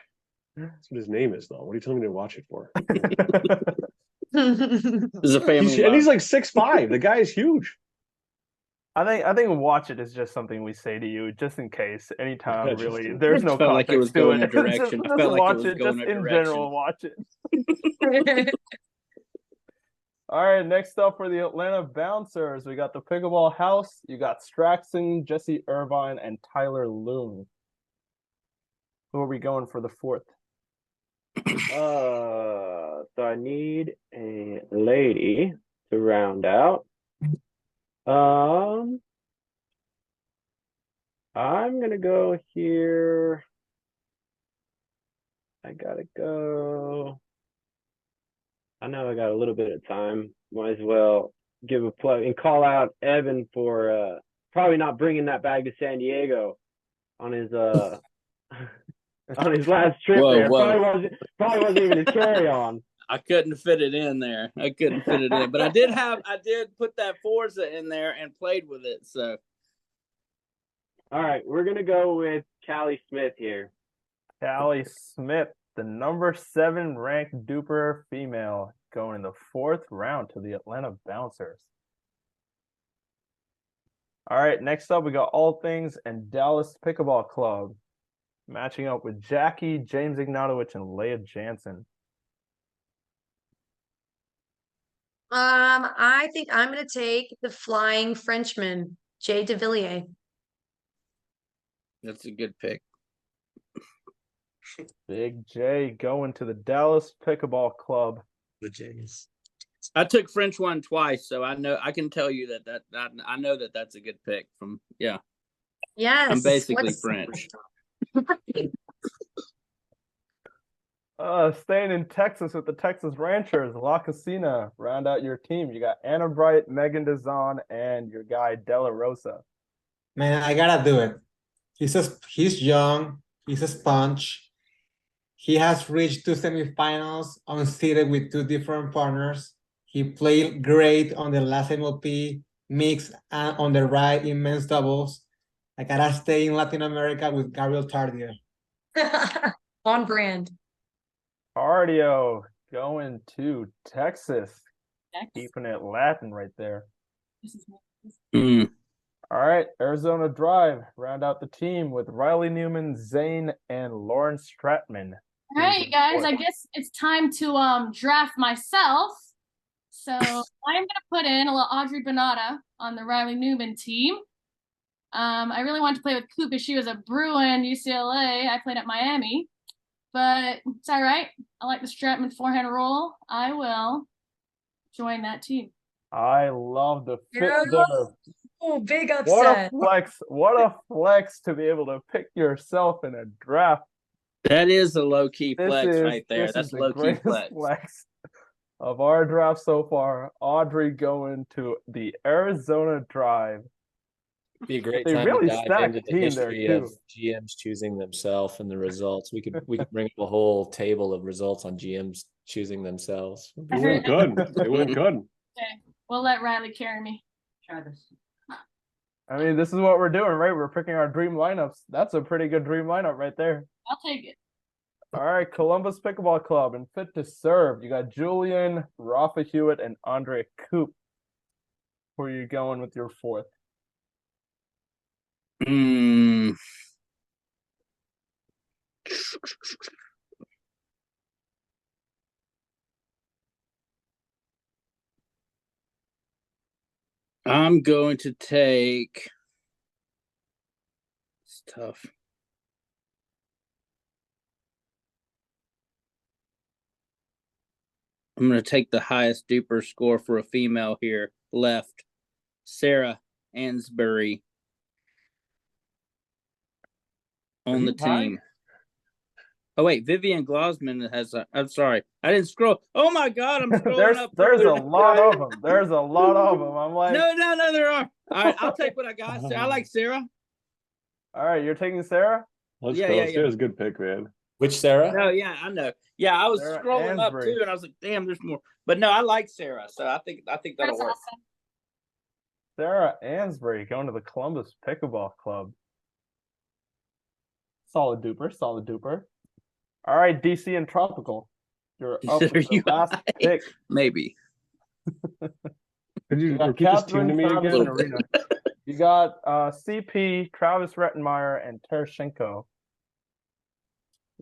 That's what his name is, though. What are you telling me to watch it for? This is a family. And he's like 6'5". The guy is huge. I think watch it is just something we say to you just in case. Anytime, really. There's no felt like it was context to going it. a direction. Just I felt like watch it was it. going Just a in direction. general, watch it. All right, next up for the Atlanta Bouncers, we got the Pickleball House. You got Straxon, Jesse Irvine, and Tyler Loon. Who are we going for the fourth? So I need a lady to round out. I'm gonna go here. I gotta go. I know I got a little bit of time. Might as well give a plug and call out Evan for probably not bringing that bag to San Diego on his on his last trip Whoa, there. whoa. Probably wasn't even his carry on. I couldn't fit it in there. I couldn't fit it in, but I did put that Forza in there and played with it. So, All right, we're gonna go with Callie Smith here. Callie Smith, the number 7 ranked DUPR female, going in the 4th round to the Atlanta Bouncers. All right, next up, we got All Things and Dallas Pickleball Club, matching up with Jackie, James Ignatowicz, and Leah Jansen. I think I'm gonna take the Flying Frenchman, Jay DeVilliers. that's a good pick. Big J going to the Dallas Pickleball Club. The Jays. I took French one twice, so I can tell you that I know that's a good pick from. Yeah, Yes. I'm basically French. Staying in Texas with the Texas Ranchers, La Casina, round out your team. You got Anna Bright, Megan DeZon, and your guy Della Rosa. Man, I gotta do it. He's young. He's a sponge. He has reached 2 semifinals unseeded with 2 different partners. He played great on the last MLP mix and on the right in men's doubles. I gotta stay in Latin America with Gabriel Tardia. On brand. Cardio going to Texas, Next. keeping it Latin right there. This is Mm. All right, Arizona Drive, round out the team with Riley Newman, Zane, and Lauren Stratman. All right, guys, I guess it's time to draft myself. So I'm gonna put in a little Audrey Bonata on the Riley Newman team. I really wanted to play with Coop because she was a Bruin UCLA. I played at Miami, but it's all right. I like the Stratman forehand roll. I will join that team. I love the fit Yeah. there. Oh, big What a upset. flex. What a flex to be able to pick yourself in a draft. That is a low key This flex is, right there. this That's is the low key greatest flex of our draft so far. Audrey going to the Arizona Drive. Be a great They time really to dive stacked into the team there, history too. of GMs choosing themselves and the results. We could bring up a whole table of results on GMs choosing themselves. It went good. It went good. Okay, we'll let Riley carry me. Try this. I mean, this is what we're doing, right? We're picking our dream lineups. That's a pretty good dream lineup right there. I'll take it. All right, Columbus Pickleball Club and Fit to Serve. You got Julian, Rafa Hewitt, and Andre Coop. Who are you going with your 4th? Mm. I'm going to take. It's tough. I'm going to take the highest DUPR score for a female here. Left, Sarah Ansbury on the team. Oh wait, Vivian Glausman has. I'm sorry, I didn't scroll. Oh my God, I'm scrolling up. There's a lot of them. There's a lot of them. I'm like, no, there are. All right, I'll take what I got. I like Sarah. All right, you're taking Sarah? Let's Yeah, go. yeah, yeah. Sarah's a good pick, man. Which Sarah? No, yeah, I know. Yeah, I was Sarah scrolling up Ansbury. too, and I was like, damn, there's more. But no, I like Sarah, so I think that'll That's work. awesome. Sarah Ansbury going to the Columbus Pickleball Club. Solid duper, solid duper. All right, DC and Tropical. You're up with Consider the you last high. pick. Maybe. Could you You got repeat this team to Catherine, me Travis, again? and Arena. You got CP, Travis Rettenmeyer, and Tereshenko.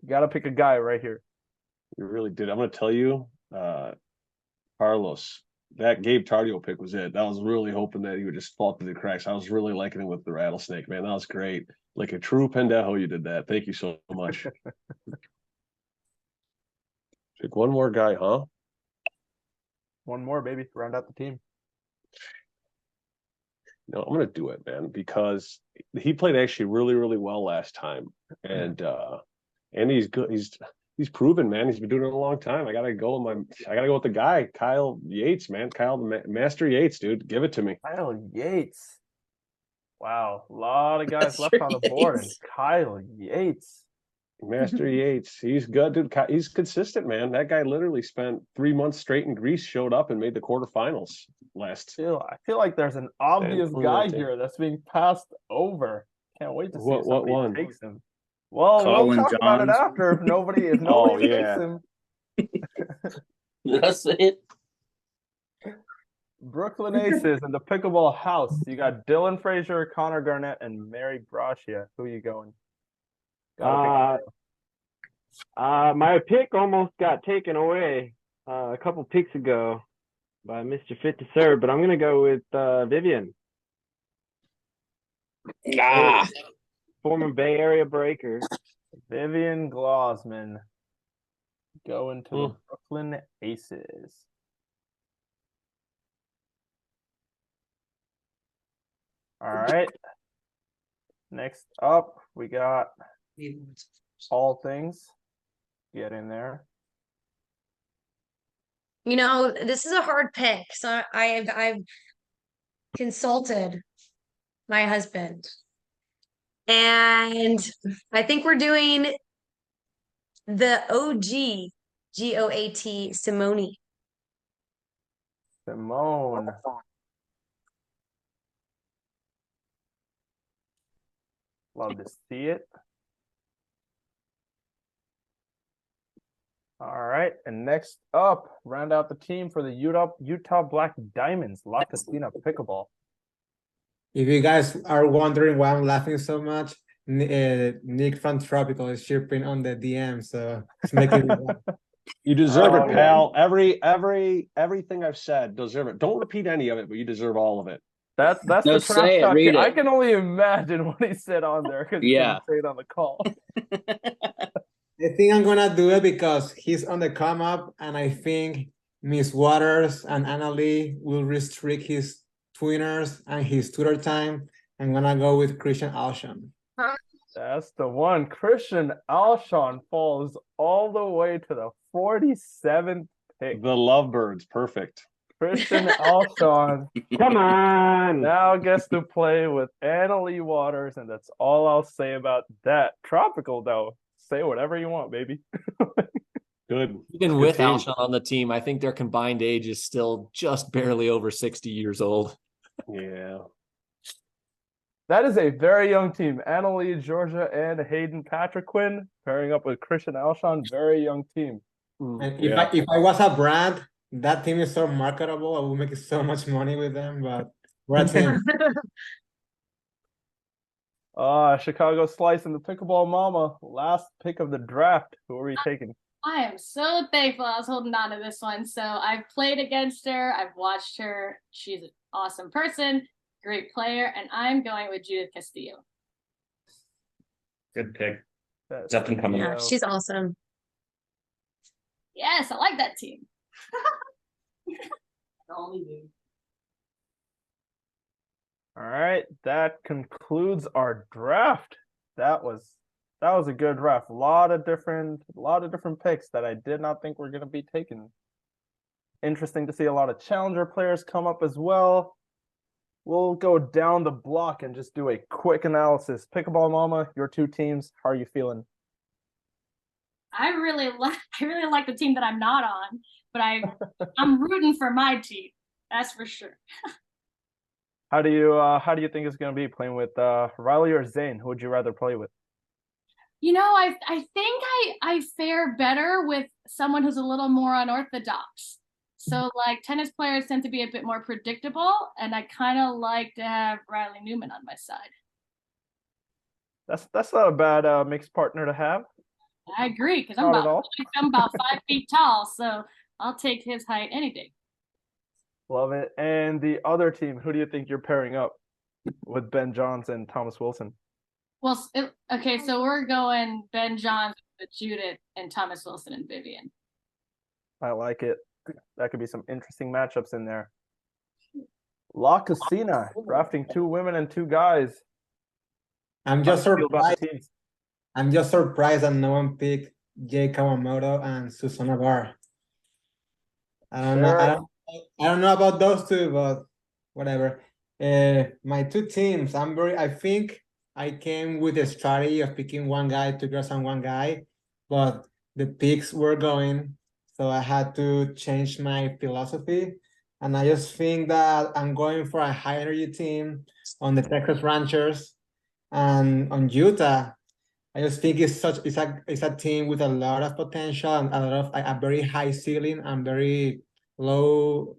You got to pick a guy right here. You really did. I'm going to tell you, Carlos, that Gabe Tardio pick was it. I was really hoping that he would just fall through the cracks. I was really liking it with the rattlesnake, man. That was great. Like a true pendejo, you did that. Thank you so much. Pick one more guy, huh? One more, baby. Round out the team. No, I'm gonna do it, man, because he played actually really, really well last time, and he's good. He's he's proven, man. He's been doing it a long time. I gotta go with the guy, Kyle Yates, man. Kyle the Master Yates, dude. Give it to me. Kyle Yates. Wow, a lot of guys Master left on the board, and Yates. Kyle Yates. Master Yates. He's good, dude. He's consistent, man. That guy literally spent 3 months straight in Greece, showed up and made the quarterfinals last. I feel like there's an obvious San guy Clemente. here that's being passed over. Can't wait to see if What somebody one? takes him. Well, we'll Colin talk about it Johns. after if nobody Oh, takes yeah. him. That's it. Brooklyn Aces in the pickleball house. You got Dylan Frazier, Connor Garnett, and Mary Brachia. Who are you going? My pick almost got taken away a couple picks ago by Mr. Fit to Serve, but I'm gonna go with Vivian, former Bay Area breaker. Vivian Glausman going to the Brooklyn Aces. All right. Next up, we got All Things. Get in there. You know, this is a hard pick. So I've consulted my husband. And I think we're doing the OG GOAT Simone. Simone. Love to see it. All right, and next up, round out the team for the Utah Black Diamonds, La Castina Pickleball. If you guys are wondering why I'm laughing so much, Nick from Tropical is chirping on the DM, so it's making me laugh. You deserve Oh, it, pal. Everything I've said, deserve it. Don't repeat any of it, but you deserve all of it. That's No, the trash say it, talk. read I it. can only imagine what he said on there because he Yeah. didn't say it on the call. I think I'm gonna do it because he's on the come up, and I think Miss Waters and Anna Lee will restrict his twinners and his Twitter time. I'm gonna go with Christian Alshon. That's the one. Christian Alshon falls all the way to the 47th pick. The Lovebirds, perfect. Christian Alshon Come on. now gets to play with Anna Lee Waters, and that's all I'll say about that. Tropical, though. Say whatever you want, baby. Good. Even Good with team. Alshon on the team, I think their combined age is still just barely over 60 years old. Yeah. That is a very young team. Anna Lee, Georgia, and Hayden Patrick Quinn pairing up with Christian Alshon. Very young team. And Yeah. if I was a brand, that team is so marketable. I would make so much money with them, but we're a team. Chicago Slice and the Pickleball Mama. Last pick of the draft. Who are we taking? I am so thankful I was holding on to this one. So I've played against her. I've watched her. She's an awesome person, great player, and I'm going with Judith Castillo. Good pick. That's It's up and coming. Yeah, she's awesome. Yes, I like that team. Only do. All right, that concludes our draft. That was a good draft. A lot of different picks that I did not think were going to be taken. Interesting to see a lot of challenger players come up as well. We'll go down the block and just do a quick analysis. Pickleball Mama, your two teams. How are you feeling? I really like the team that I'm not on, but I'm rooting for my team. That's for sure. How do you think it's going to be playing with Riley or Zane? Who would you rather play with? You know, I think I fare better with someone who's a little more unorthodox. So like tennis players tend to be a bit more predictable, and I kind of like to have Riley Newman on my side. That's not a bad mixed partner to have. I agree, because Not at all. I'm about 5 feet tall, so I'll take his height any day. Love it. And the other team, who do you think you're pairing up with Ben Johns and Thomas Wilson? Well, okay, so we're going Ben Johns with Judith and Thomas Wilson and Vivian. I like it. That could be some interesting matchups in there. La Casina, drafting 2 women and 2 guys. I'm just How do you feel about the surprised. teams? I'm just surprised that no one picked Jay Kawamoto and Susana Bar. I don't know. Sure. I don't know about those two, but whatever. My two teams. I think I came with a strategy of picking one guy, two girls, and one guy, but the picks were going, so I had to change my philosophy. And I just think that I'm going for a high energy team on the Texas Ranchers and on Utah. I just think it's a team with a lot of potential and a lot of a very high ceiling and very low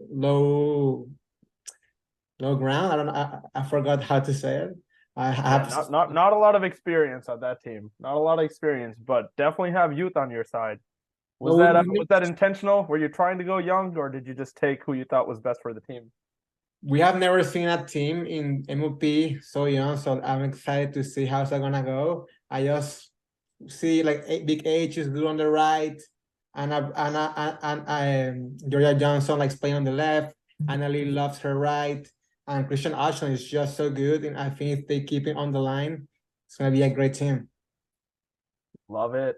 ground. I don't know. I forgot how to say it. I Yeah, have not a lot of experience on that team. Not a lot of experience, but definitely have youth on your side. Was well, that intentional? Were you trying to go young, or did you just take who you thought was best for the team? we have never seen a team in MLP so young, so I'm excited to see how's that gonna go. I just see like Big H is good on the right, and Georgia Johnson likes playing on the left. Anna Lee loves her right, and Christian Ashland is just so good. And I think if they keep it on the line, it's gonna be a great team. Love it.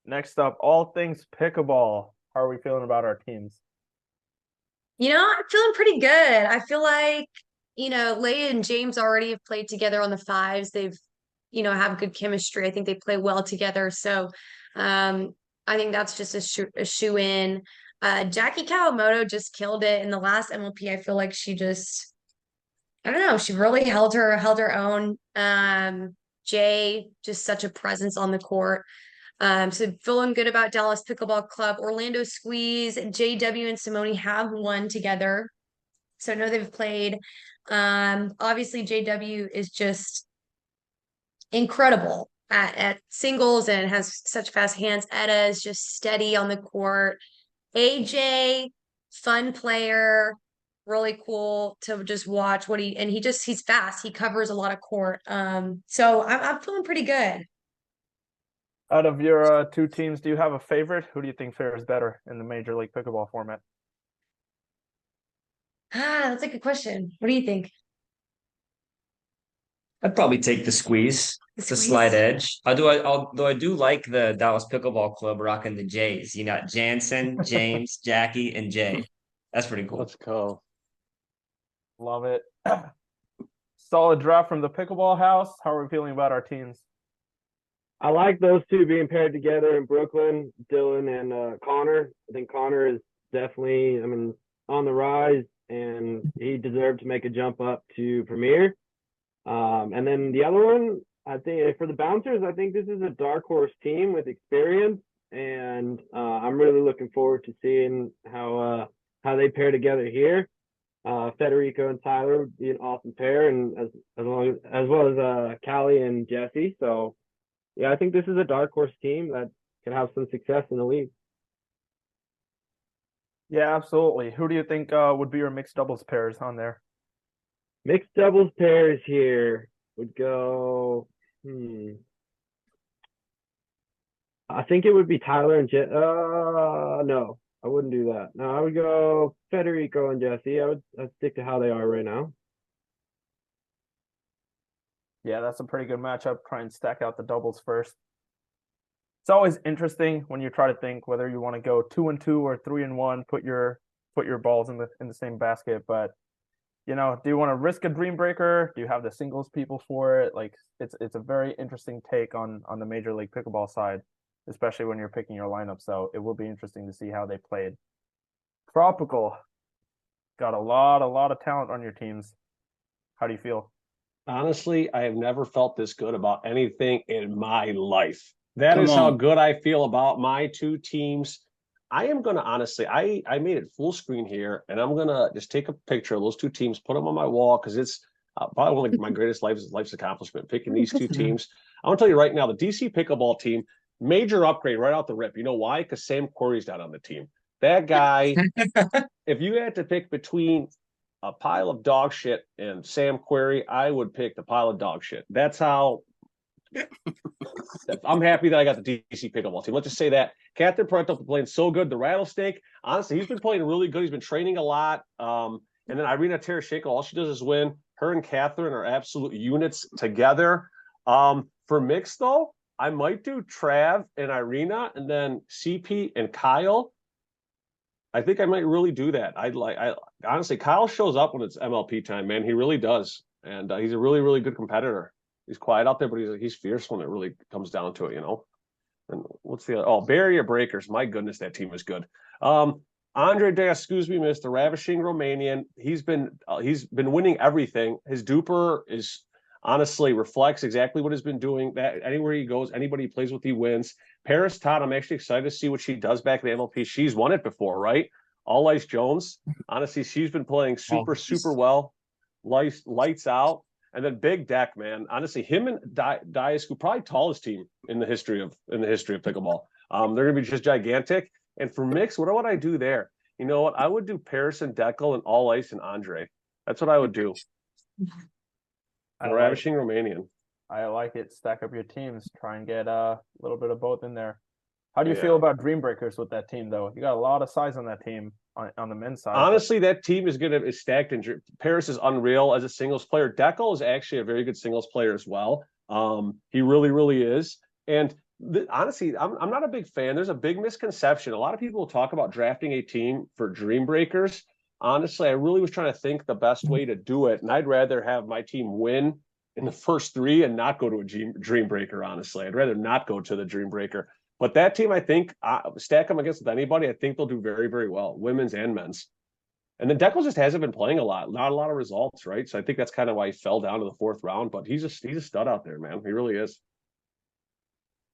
Next up, all things pickleball. How are we feeling about our teams? I'm feeling pretty good. I feel like, Leia and James already have played together on the fives. They've, have good chemistry. I think they play well together. So, I think that's just a shoe in. Jackie Kawamoto just killed it in the last MLP. I feel like I don't know, she really held her own. Jay, just such a presence on the court. So feeling good about Dallas Pickleball Club. Orlando Squeeze, JW and Simone have won together. So I know they've played. Obviously JW is just incredible at singles and has such fast hands. Etta is just steady on the court. AJ, fun player, really cool to just watch he's fast. He covers a lot of court. So I'm feeling pretty good. Out of your two teams, do you have a favorite? Who do you think fares better in the Major League Pickleball format? That's a good question. What do you think? I'd probably take the squeeze. The It's a squeeze? slight edge. Although I do like the Dallas Pickleball Club rocking the Jays. You got Jansen, James, Jackie, and Jay. That's pretty cool. Let's go. Love it. Solid draft from the Pickleball House. How are we feeling about our teams? I like those two being paired together in Brooklyn, Dylan and Connor. I think Connor is definitely, on the rise, and he deserved to make a jump up to Premier. And then the other one, I think for the Bouncers, I think this is a dark horse team with experience, and I'm really looking forward to seeing how they pair together here. Federico and Tyler would be an awesome pair, and as well as Callie and Jesse. So yeah, I think this is a dark horse team that can have some success in the league. Yeah, absolutely. Who do you think would be your mixed doubles pairs on there? Mixed doubles pairs here would go. I think it would be Tyler and no, I wouldn't do that. No, I would go Federico and Jesse. I'd stick to how they are right now. Yeah, that's a pretty good matchup. Try and stack out the doubles first. It's always interesting when you try to think whether you want to go 2-2 or 3-1, put your balls in the same basket. But do you want to risk a dream breaker? Do you have the singles people for it? Like it's a very interesting take on the Major League Pickleball side, especially when you're picking your lineup. So it will be interesting to see how they played. Tropical got a lot of talent on your teams. How do you feel? Honestly, I have never felt this good about anything in my life. That is how good I feel about my two teams. I am going to honestly, I made it full screen here, and I'm going to just take a picture of those two teams, put them on my wall, because it's probably one of my greatest life's accomplishment, picking these two teams. I'm going to tell you right now, the DC Pickleball team, major upgrade right out the rip. You know why? Because Sam Querrey's not on the team. That guy, if you had to pick between a pile of dog shit and Sam Querrey, I would pick the pile of dog shit. That's how I'm happy that I got the DC Pickleball team. Let's just say that. Catherine Parental playing so good. The Rattlesnake, honestly, he's been playing really good. He's been training a lot. And then Irina Tereshko, all she does is win. Her and Catherine are absolute units together. For mixed, though, I might do Trav and Irina, and then CP and Kyle. I think I might really do that. I honestly, Kyle shows up when it's MLP time, man. He really does, and he's a really, really good competitor. He's quiet out there, but he's fierce when it really comes down to it, you know. And what's the other? Oh, barrier breakers. My goodness, that team is good. Andre De, excuse me, Mr. Ravishing Romanian. He's been winning everything. His DUPR is honestly reflects exactly what he's been doing. That anywhere he goes, anybody he plays with, he wins. Paris Todd, I'm actually excited to see what she does back in the MLP. She's won it before, right? All Ice Jones. Honestly, she's been playing super well. Lights out. And then Big Deck, man. Honestly, him and Diascu, probably tallest team in the history of pickleball. They're gonna be just gigantic. And for mix, what would I do there? You know what? I would do Paris and Deckel and All Ice and Andre. That's what I would do. Ravishing Romanian. I like it. Stack up your teams. Try and get a little bit of both in there. How do you feel about Dream Breakers with that team, though? You got a lot of size on that team on the men's side. Honestly, that team is stacked. And Paris is unreal as a singles player. Deckel is actually a very good singles player as well. He really is. And honestly, I'm not a big fan. There's a big misconception. A lot of people talk about drafting a team for Dream Breakers. Honestly, I really was trying to think the best way to do it, and I'd rather have my team win in the first 3 and not go to a Dream Breaker. Honestly, I'd rather not go to the Dream Breaker. But that team, I think, stack them against anybody, I think they'll do very well, women's and men's. And then Deckel just hasn't been playing a lot, not a lot of results, right? So I think that's kind of why he fell down to the 4th round. But he's a stud out there, man. He really is.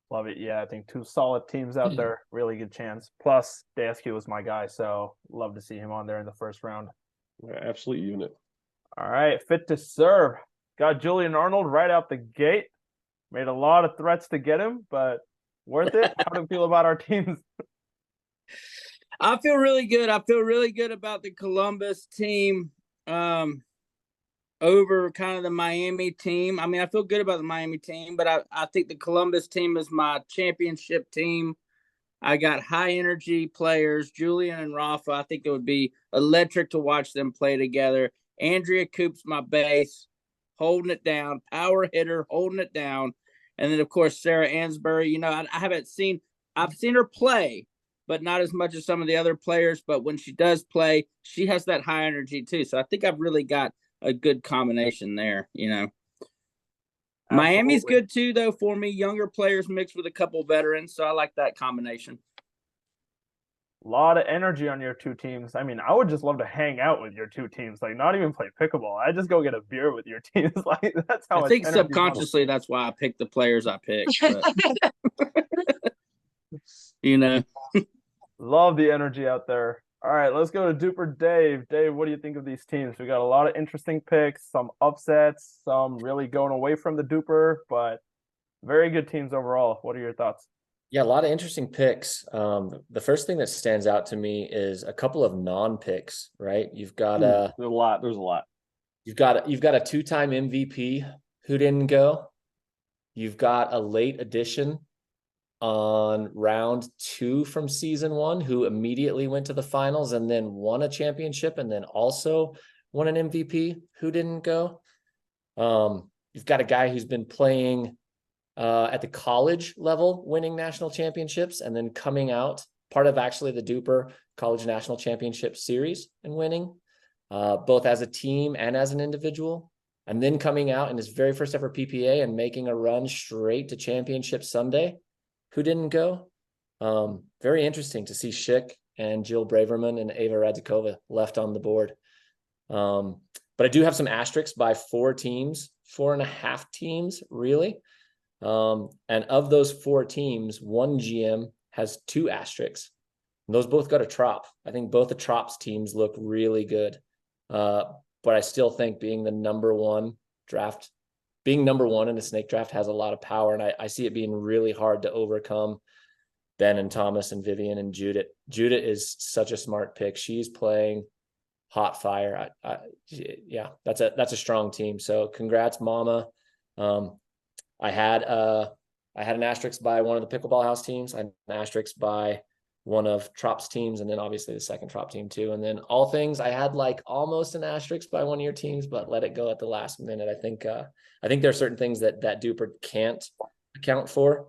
Love it. Yeah, I think 2 solid teams out there. Really good chance. Plus, DSQ was my guy, so love to see him on there in the 1st round. Yeah, absolute unit. All right, fit to serve. Got Julian Arnold right out the gate. Made a lot of threats to get him, but worth it. How do you feel about our teams? I feel really good. I feel really good about the Columbus team over kind of the Miami team. I mean, I feel good about the Miami team, but I think the Columbus team is my championship team. I got high energy players, Julian and Rafa. I think it would be electric to watch them play together. Andrea Coop's my base, holding it down, power hitter, holding it down. And then, of course, Sarah Ansbury. You know, I've seen her play, but not as much as some of the other players. But when she does play, she has that high energy too. So I think I've really got a good combination there, you know. Absolutely. Miami's good too, though, for me. Younger players mixed with a couple veterans, so I like that combination. A lot of energy on your 2 teams. I mean, I would just love to hang out with your 2 teams, like not even play pickleball. I just go get a beer with your teams. Like that's how I think subconsciously that's why I picked the players I picked. You know, love the energy out there. All right, let's go to DUPR Dave. Dave, what do you think of these teams? We got a lot of interesting picks, some upsets, some really going away from the DUPR, but very good teams overall. What are your thoughts? Yeah, a lot of interesting picks. The first thing that stands out to me is a couple of non-picks, right? You've got there's a lot. You've got a 2-time MVP who didn't go. You've got a late addition on round 2 from season 1 who immediately went to the finals and then won a championship and then also won an MVP who didn't go. You've got a guy who's been playing at the college level, winning national championships and then coming out, part of actually the DUPR College National Championship Series and winning, both as a team and as an individual, and then coming out in his very first ever PPA and making a run straight to Championship Sunday. Who didn't go? Very interesting to see Schick and Jill Braverman and Ava Radzikova left on the board. But I do have some asterisks by 4 teams, 4.5 teams, really. And of those 4 teams, 1 GM has 2 asterisks. And those both go to Trop. I think both the Trop's teams look really good. But I still think being number 1 in a snake draft has a lot of power. And I see it being really hard to overcome Ben and Thomas and Vivian and Judith. Judith is such a smart pick. She's playing hot fire. Yeah, that's a strong team. So congrats, Mama. I had an asterisk by one of the Pickleball House teams. I had an asterisk by one of Trop's teams, and then obviously the second Trop team too. And then all things, I had like almost an asterisk by one of your teams, but let it go at the last minute. I think there are certain things that DUPR can't account for.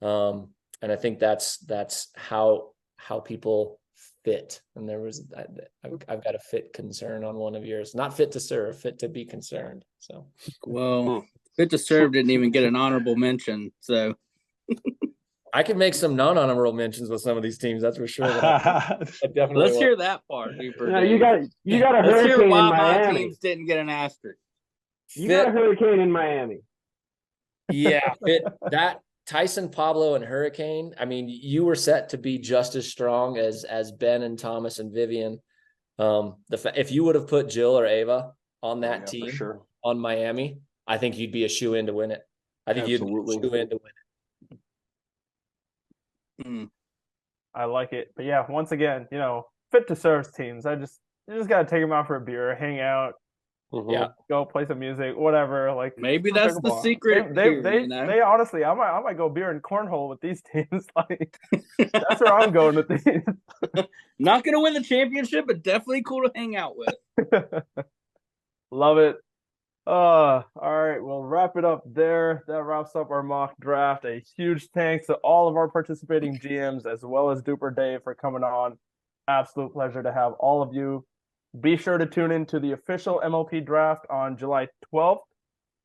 And I think that's how people fit. And there was, I've got a fit concern on one of yours, not fit to serve, fit to be concerned. So, well, fit to serve didn't even get an honorable mention. So I can make some non-honorable mentions with some of these teams. That's for sure. I definitely let's hear that part. Yeah, you got a let's hear hurricane why in my Miami. teams didn't get an asterisk. You got a hurricane in Miami. Yeah, that Tyson, Pablo, and Hurricane. I mean, you were set to be just as strong as Ben and Thomas and Vivian. If you would have put Jill or Ava on that team for sure. on Miami, I think you'd be a shoe in to win it. I think you'd be a shoe in to win it. I like it. But yeah, once again, fit to serve teams. You just gotta take them out for a beer, hang out, Yeah, go play some music, whatever. Like Maybe that's the pickleball. secret. They honestly, I might go beer and cornhole with these teams. Like that's where I'm going with these. Not gonna win the championship, but definitely cool to hang out with. Love it. All right, we'll wrap it up there. That wraps up our mock draft. A huge thanks to all of our participating GMs as well as DUPR Dave for coming on. Absolute pleasure to have all of you. Be sure to tune in to the official MLP draft on July 12th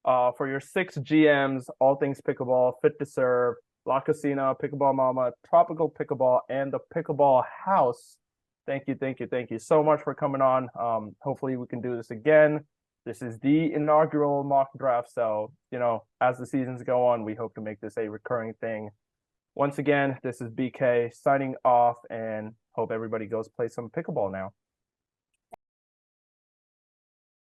for your 6 GMs, all things pickleball, Fit to Serve, La Casina, Pickleball Mama, Tropical Pickleball, and the Pickleball House. Thank you so much for coming on. Hopefully we can do this again. This is the inaugural mock draft, so, as the seasons go on, we hope to make this a recurring thing. Once again, this is BK signing off and hope everybody goes play some pickleball now.